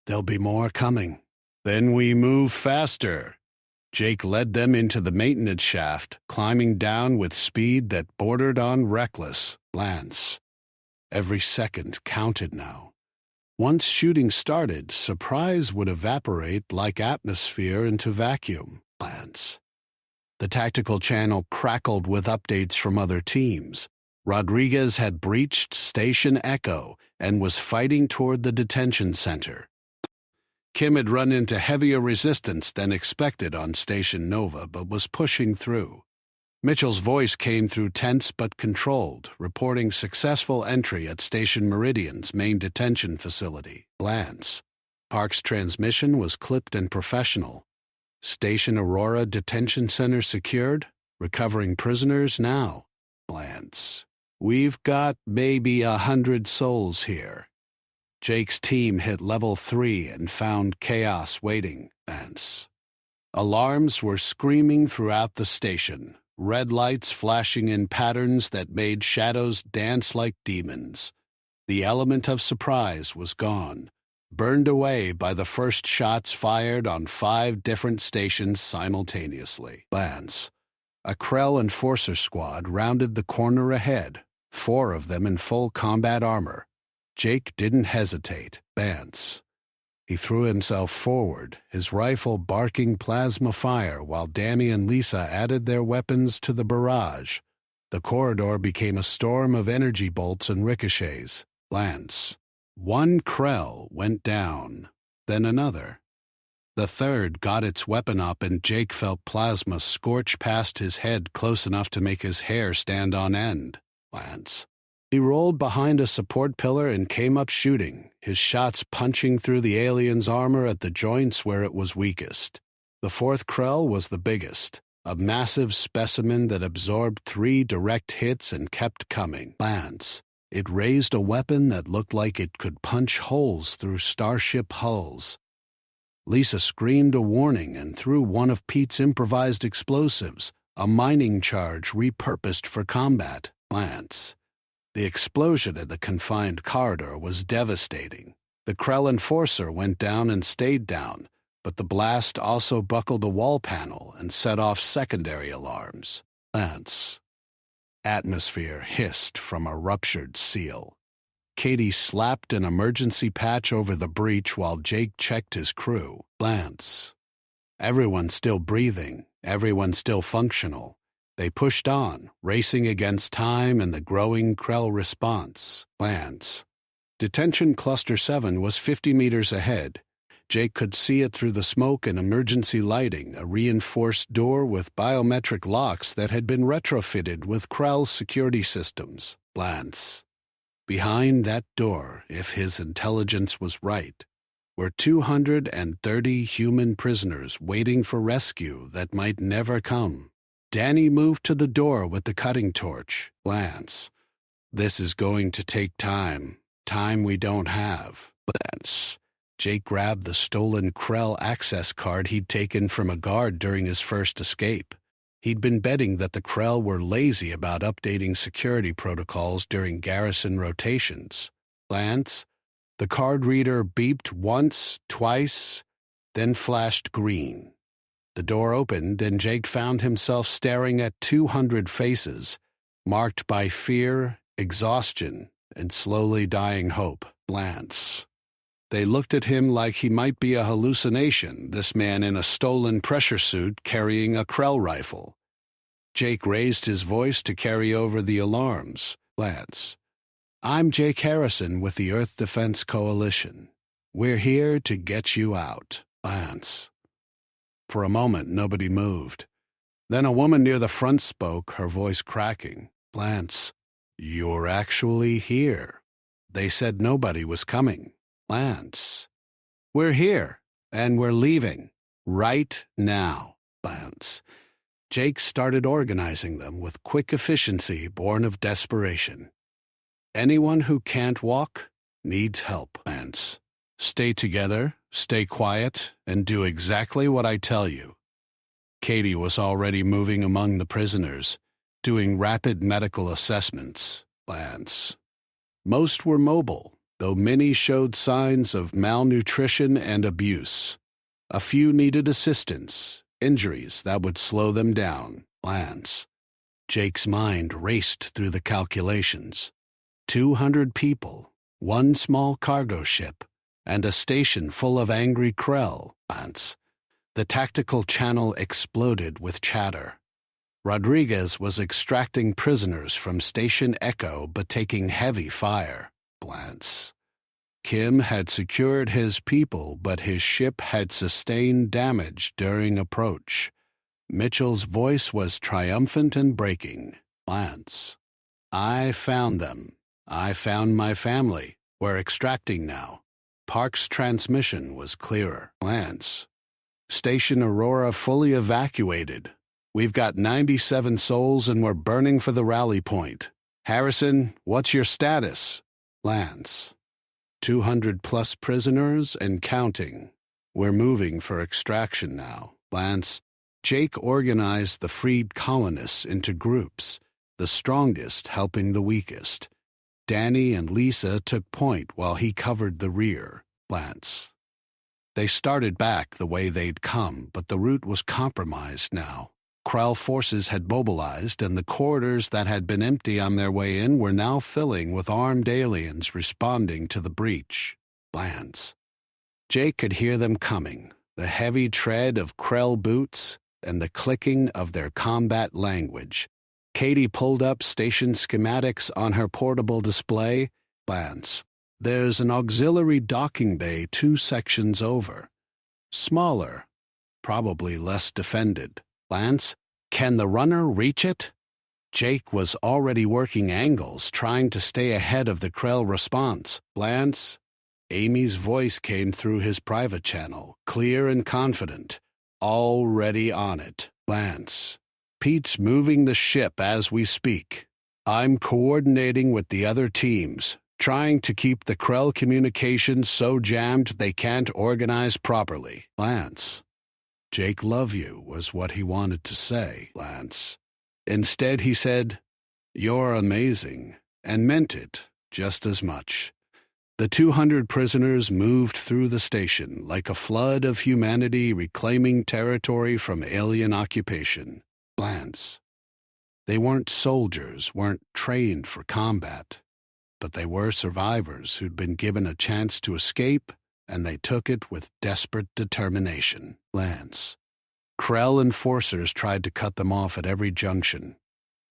There'll be more coming. Then we move faster. Jake led them into the maintenance shaft, climbing down with speed that bordered on reckless. Glance. Every second counted now. Once shooting started, surprise would evaporate like atmosphere into vacuum. Glance. The tactical channel crackled with updates from other teams. Rodriguez had breached Station Echo and was fighting toward the detention center. Kim had run into heavier resistance than expected on Station Nova, but was pushing through. Mitchell's voice came through tense but controlled, reporting successful entry at Station Meridian's main detention facility. Glance. Park's transmission was clipped and professional. Station Aurora Detention Center secured, recovering prisoners now. Glance. We've got maybe 100 souls here. Jake's team hit level 3 and found chaos waiting. Glance. Alarms were screaming throughout the station, red lights flashing in patterns that made shadows dance like demons. The element of surprise was gone, burned away by the first shots fired on 5 different stations simultaneously. Glance. A Krell enforcer squad rounded the corner ahead, 4 of them in full combat armor. Jake didn't hesitate. Glance. He threw himself forward, his rifle barking plasma fire while Danny and Lisa added their weapons to the barrage. The corridor became a storm of energy bolts and ricochets. Glance. 1 Krell went down, then another. The 3rd got its weapon up and Jake felt plasma scorch past his head close enough to make his hair stand on end. Glance. He rolled behind a support pillar and came up shooting, his shots punching through the alien's armor at the joints where it was weakest. The 4th Krell was the biggest, a massive specimen that absorbed 3 direct hits and kept coming. Glance. It raised a weapon that looked like it could punch holes through starship hulls. Lisa screamed a warning and threw one of Pete's improvised explosives, a mining charge repurposed for combat. Lance. The explosion in the confined corridor was devastating. The Krell enforcer went down and stayed down, but the blast also buckled a wall panel and set off secondary alarms. Lance. Atmosphere hissed from a ruptured seal. Katie slapped an emergency patch over the breach while Jake checked his crew. Lance. Everyone still breathing, everyone still functional. They pushed on, racing against time and the growing Krell response. Lance. Detention Cluster 7 was 50 meters ahead. Jake could see it through the smoke and emergency lighting, a reinforced door with biometric locks that had been retrofitted with Krell's security systems. Lance. Behind that door, if his intelligence was right, were 230 human prisoners waiting for rescue that might never come. Danny moved to the door with the cutting torch. Lance. This is going to take time. Time we don't have. Lance. Jake grabbed the stolen Krell access card he'd taken from a guard during his first escape. He'd been betting that the Krell were lazy about updating security protocols during garrison rotations. Lance. The card reader beeped once, twice, then flashed green. The door opened and Jake found himself staring at 200 faces, marked by fear, exhaustion, and slowly dying hope. Lance. They looked at him like he might be a hallucination, this man in a stolen pressure suit carrying a Krell rifle. Jake raised his voice to carry over the alarms. Lance. I'm Jake Harrison with the Earth Defense Coalition. We're here to get you out. Lance. For a moment, nobody moved. Then a woman near the front spoke, her voice cracking. Lance, you're actually here. They said nobody was coming. Lance. We're here, and we're leaving. Right now. Lance. Jake started organizing them with quick efficiency born of desperation. Anyone who can't walk needs help. Lance. Stay together, stay quiet, and do exactly what I tell you. Katie was already moving among the prisoners, doing rapid medical assessments. Lance. Most were mobile, though many showed signs of malnutrition and abuse. A few needed assistance, injuries that would slow them down. Lance. Jake's mind raced through the calculations. 200 people, one small cargo ship, and a station full of angry Krell. Lance. The tactical channel exploded with chatter. Rodriguez was extracting prisoners from Station Echo but taking heavy fire. Lance. Kim had secured his people, but his ship had sustained damage during approach. Mitchell's voice was triumphant and breaking. Lance. I found them. I found my family. We're extracting now. Park's transmission was clearer. Lance. Station Aurora fully evacuated. We've got 97 souls and we're burning for the rally point. Harrison, what's your status? Lance. 200+ prisoners and counting. We're moving for extraction now. Lance. Jake organized the freed colonists into groups, the strongest helping the weakest. Danny and Lisa took point while he covered the rear. Lance. They started back the way they'd come, but the route was compromised now. Krell forces had mobilized, and the corridors that had been empty on their way in were now filling with armed aliens responding to the breach. Lance. Jake could hear them coming, the heavy tread of Krell boots and the clicking of their combat language. Katie pulled up station schematics on her portable display. Lance. There's an auxiliary docking bay 2 sections over. Smaller, probably less defended. Lance. Can the runner reach it? Jake was already working angles, trying to stay ahead of the Krell response. Lance. Amy's voice came through his private channel, clear and confident. Already on it. Lance. Pete's moving the ship as we speak. I'm coordinating with the other teams. trying to keep the Krell communications so jammed they can't organize properly. Lance. Jake love you was what he wanted to say, Lance. Instead he said, you're amazing, and meant it just as much. The 200 prisoners moved through the station like a flood of humanity reclaiming territory from alien occupation. Lance. They weren't soldiers, weren't trained for combat, but they were survivors who'd been given a chance to escape, and they took it with desperate determination. Lance. Krell enforcers tried to cut them off at every junction.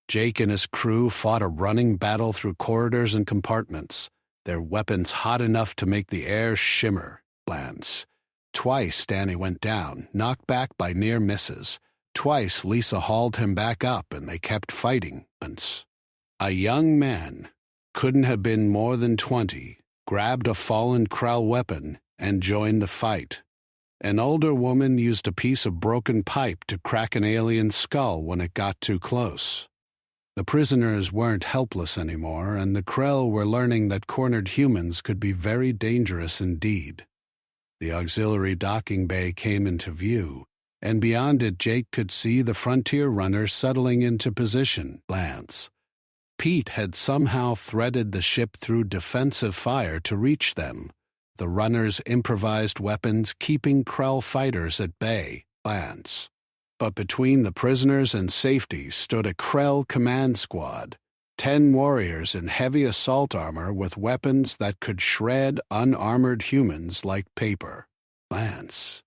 Jake and his crew fought a running battle through corridors and compartments, their weapons hot enough to make the air shimmer. Lance. Twice Danny went down, knocked back by near misses. Twice Lisa hauled him back up, and they kept fighting. Lance. A young man, couldn't have been more than 20, grabbed a fallen Krell weapon and joined the fight. An older woman used a piece of broken pipe to crack an alien skull when it got too close. The prisoners weren't helpless anymore, and the Krell were learning that cornered humans could be very dangerous indeed. The auxiliary docking bay came into view, and beyond it Jake could see the frontier runners settling into position. Lance. Pete had somehow threaded the ship through defensive fire to reach them, the runners' improvised weapons keeping Krell fighters at bay. Lance. But between the prisoners and safety stood a Krell command squad, 10 warriors in heavy assault armor with weapons that could shred unarmored humans like paper. Lance.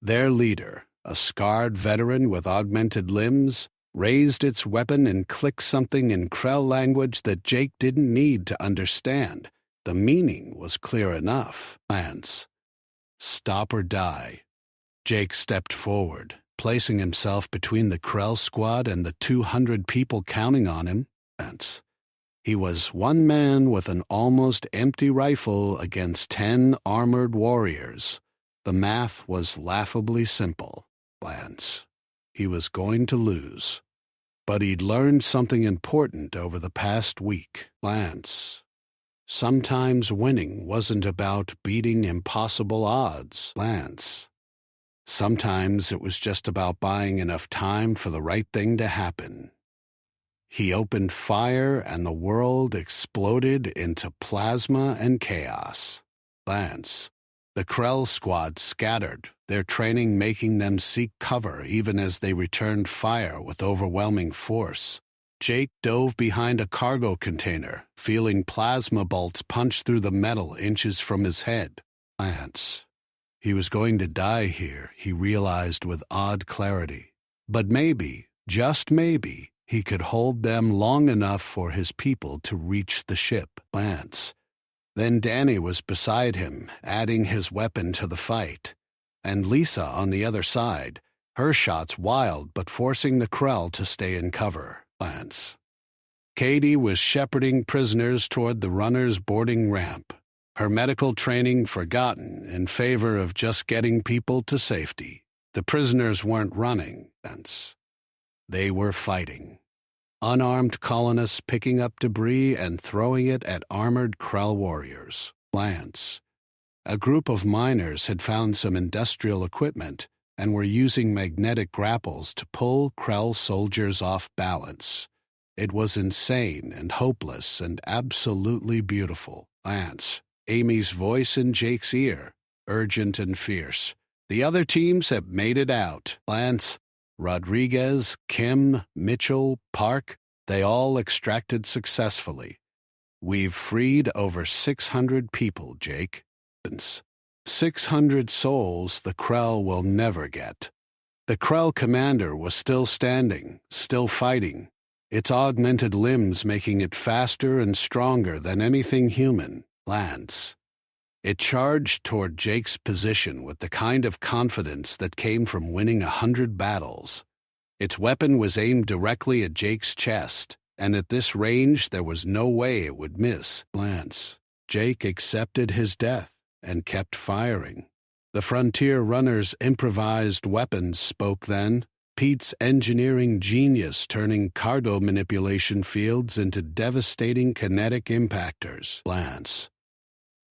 Their leader, a scarred veteran with augmented limbs, raised its weapon and clicked something in Krell language that Jake didn't need to understand. The meaning was clear enough. Lance. Stop or die. Jake stepped forward, placing himself between the Krell squad and the 200 people counting on him. Lance. He was one man with an almost empty rifle against 10 armored warriors. The math was laughably simple. Lance. He was going to lose. But he'd learned something important over the past week. Lance. Sometimes winning wasn't about beating impossible odds. Lance. Sometimes it was just about buying enough time for the right thing to happen. He opened fire and the world exploded into plasma and chaos. Lance. The Krell squad scattered, their training making them seek cover even as they returned fire with overwhelming force. Jake dove behind a cargo container, feeling plasma bolts punch through the metal inches from his head. Lance. He was going to die here, he realized with odd clarity. But maybe, just maybe, he could hold them long enough for his people to reach the ship. Lance. Then Danny was beside him, adding his weapon to the fight. And Lisa on the other side, her shots wild but forcing the Krell to stay in cover. Lance. Katie was shepherding prisoners toward the runner's boarding ramp, her medical training forgotten in favor of just getting people to safety. The prisoners weren't running, Lance. They were fighting. Unarmed colonists picking up debris and throwing it at armored Krell warriors. Lance. A group of miners had found some industrial equipment and were using magnetic grapples to pull Krell soldiers off balance. It was insane and hopeless and absolutely beautiful. Lance. Amy's voice in Jake's ear, urgent and fierce. The other teams have made it out. Lance. Rodriguez, Kim, Mitchell, Park, they all extracted successfully. We've freed over 600 people, Jake. 600 souls the Krell will never get. The Krell commander was still standing, still fighting, its augmented limbs making it faster and stronger than anything human. Lance. It charged toward Jake's position with the kind of confidence that came from winning 100 battles. Its weapon was aimed directly at Jake's chest, and at this range there was no way it would miss. Lance. Jake accepted his death and kept firing. The frontier runner's improvised weapons spoke then, Pete's engineering genius turning cargo manipulation fields into devastating kinetic impactors. Lance.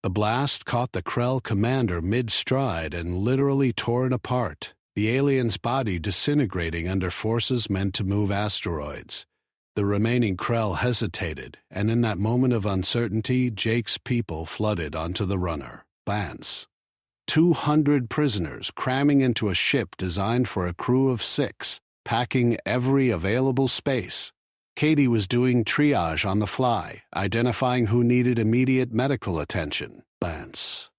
The blast caught the Krell commander mid-stride and literally tore it apart, the alien's body disintegrating under forces meant to move asteroids. The remaining Krell hesitated, and in that moment of uncertainty, Jake's people flooded onto the runner. Lance. 200 prisoners cramming into a ship designed for a crew of 6, packing every available space. Katie was doing triage on the fly, identifying who needed immediate medical attention. Lance.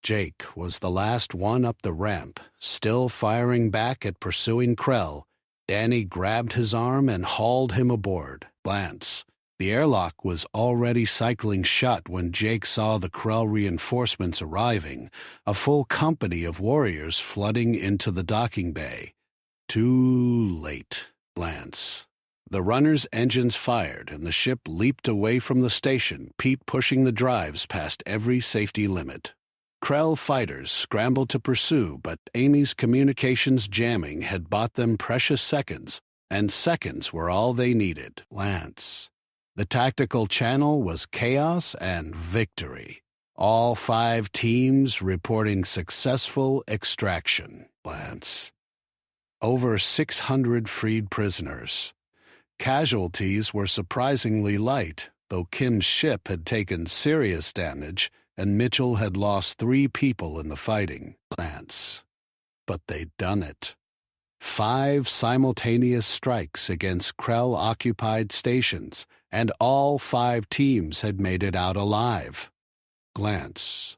Jake was the last one up the ramp, still firing back at pursuing Krell. Danny grabbed his arm and hauled him aboard. Lance. The airlock was already cycling shut when Jake saw the Krell reinforcements arriving, a full company of warriors flooding into the docking bay. Too late. Lance. The runner's engines fired, and the ship leaped away from the station, Pete pushing the drives past every safety limit. Krell fighters scrambled to pursue, but Amy's communications jamming had bought them precious seconds, and seconds were all they needed. Lance. The tactical channel was chaos and victory. All 5 teams reporting successful extraction. Lance. Over 600 freed prisoners. Casualties were surprisingly light, though Kim's ship had taken serious damage and Mitchell had lost 3 people in the fighting. Lance. But they'd done it. 5 simultaneous strikes against Krell-occupied stations, and all 5 teams had made it out alive. Glance.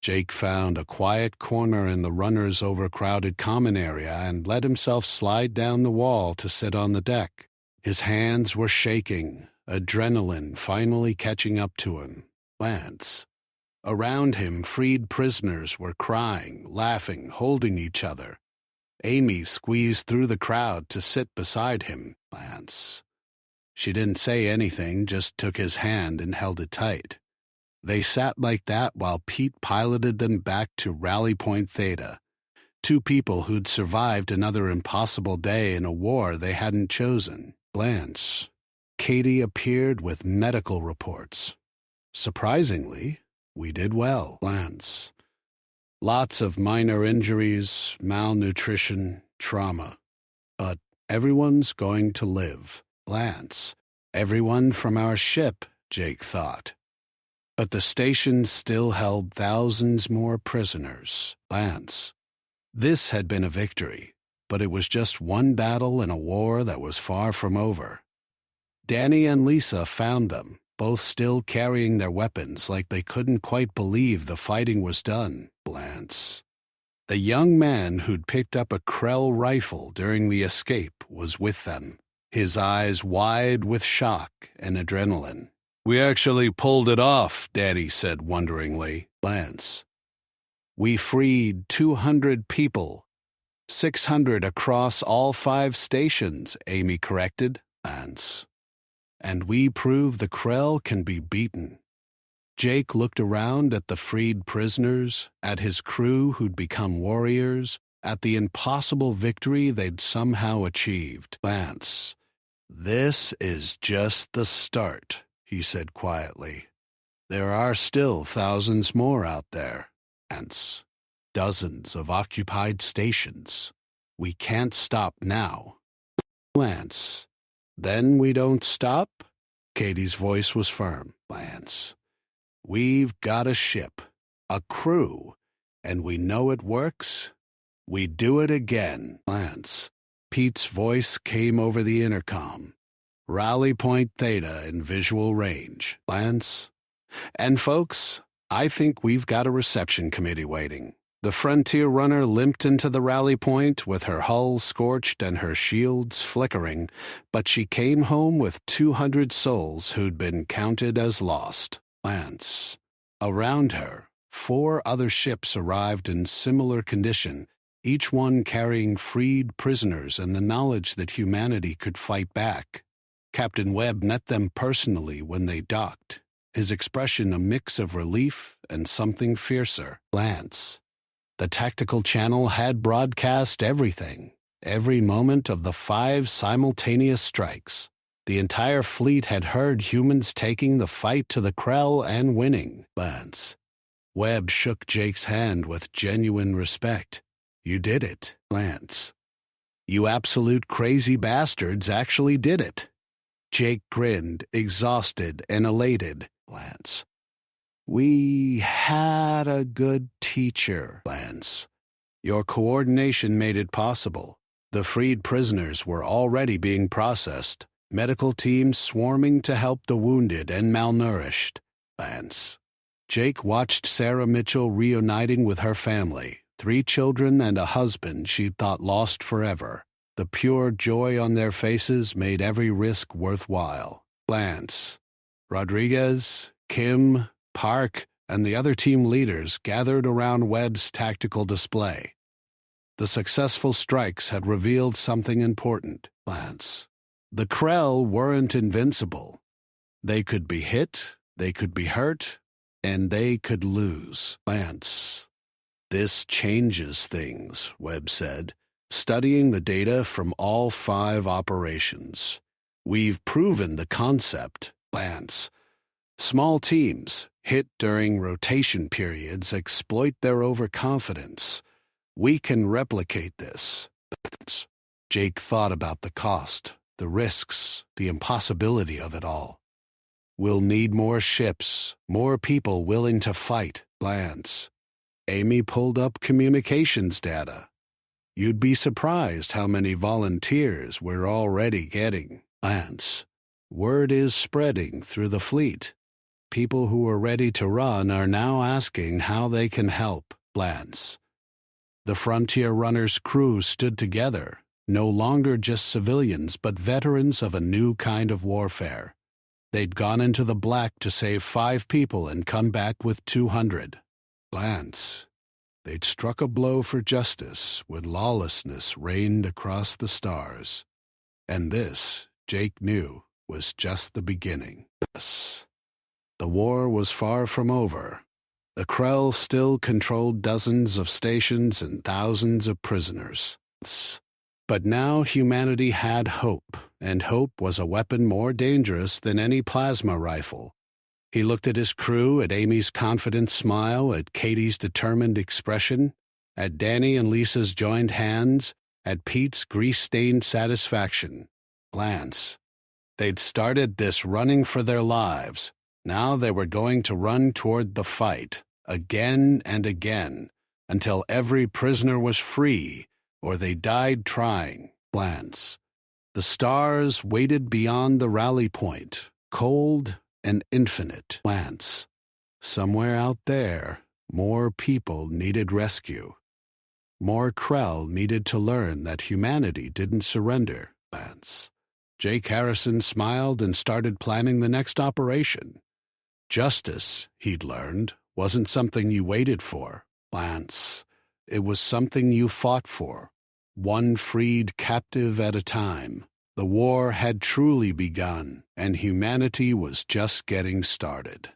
Jake found a quiet corner in the runner's overcrowded common area and let himself slide down the wall to sit on the deck. His hands were shaking, adrenaline finally catching up to him. Lance. Around him, freed prisoners were crying, laughing, holding each other. Amy squeezed through the crowd to sit beside him. Lance. She didn't say anything, just took his hand and held it tight. They sat like that while Pete piloted them back to Rally Point Theta. 2 people who'd survived another impossible day in a war they hadn't chosen. Lance. Katie appeared with medical reports. Surprisingly, we did well. Lance. Lots of minor injuries, malnutrition, trauma. But everyone's going to live. Lance. Everyone from our ship, Jake thought. But the station still held thousands more prisoners. Lance. This had been a victory, but it was just one battle in a war that was far from over. Danny and Lisa found them, both still carrying their weapons like they couldn't quite believe the fighting was done. Lance. The young man who'd picked up a Krell rifle during the escape was with them, his eyes wide with shock and adrenaline. "We actually pulled it off," Danny said wonderingly. Lance. "We freed 200 people. 600 across all 5 stations," Amy corrected. Lance. "And we prove the Krell can be beaten." Jake looked around at the freed prisoners, at his crew who'd become warriors, at the impossible victory they'd somehow achieved. Lance. "This is just the start," he said quietly. "There are still thousands more out there. Lance. Dozens of occupied stations. We can't stop now." Lance. "Then we don't stop?" Katie's voice was firm. Lance. "We've got a ship, a crew, and we know it works. We do it again." Lance. Pete's voice came over the intercom. "Rally Point Theta in visual range." Lance. "And folks, I think we've got a reception committee waiting." The Frontier runner limped into the rally point with her hull scorched and her shields flickering, but she came home with 200 souls who'd been counted as lost. Lance. Around her, 4 other ships arrived in similar condition, each one carrying freed prisoners and the knowledge that humanity could fight back. Captain Webb met them personally when they docked, his expression a mix of relief and something fiercer. Lance. The tactical channel had broadcast everything. every moment of the 5 simultaneous strikes. The entire fleet had heard humans taking the fight to the Krell and winning. Lance. Webb shook Jake's hand with genuine respect. You did it, Lance. You absolute crazy bastards actually did it. Jake grinned, exhausted and elated. Lance. We had a good teacher, Lance. Your coordination made it possible. The freed prisoners were already being processed, medical teams swarming to help the wounded and malnourished. Lance. Jake watched Sarah Mitchell reuniting with her family, 3 children and a husband she'd thought lost forever. The pure joy on their faces made every risk worthwhile. Lance. Rodriguez, Kim, Park, and the other team leaders gathered around Webb's tactical display. The successful strikes had revealed something important, Lance. The Krell weren't invincible. They could be hit, they could be hurt, and they could lose. Lance. This changes things, Webb said, studying the data from all 5 operations. We've proven the concept, Lance. Small teams, hit during rotation periods, exploit their overconfidence. We can replicate this. Jake thought about the cost, the risks, the impossibility of it all. We'll need more ships, more people willing to fight, Lance. Amy pulled up communications data. You'd be surprised how many volunteers we're already getting, Lance. Word is spreading through the fleet. People who are ready to run are now asking how they can help, Lance. The Frontier Runners crew stood together, no longer just civilians but veterans of a new kind of warfare. They'd gone into the black to save 5 people and come back with 200. Lance. They'd struck a blow for justice when lawlessness reigned across the stars. And this, Jake knew, was just the beginning. The war was far from over. The Krell still controlled dozens of stations and thousands of prisoners. But now humanity had hope, and hope was a weapon more dangerous than any plasma rifle. He looked at his crew, at Amy's confident smile, at Katie's determined expression, at Danny and Lisa's joined hands, at Pete's grease-stained satisfaction. Lance. They'd started this running for their lives. Now they were going to run toward the fight, again and again, until every prisoner was free, or they died trying. Lance. The stars waited beyond the rally point, cold and infinite. Lance. Somewhere out there, more people needed rescue. More Krell needed to learn that humanity didn't surrender. Lance. Jake Harrison smiled and started planning the next operation. Justice, he'd learned, wasn't something you waited for, Lance. It was something you fought for, one freed captive at a time. The war had truly begun, and humanity was just getting started.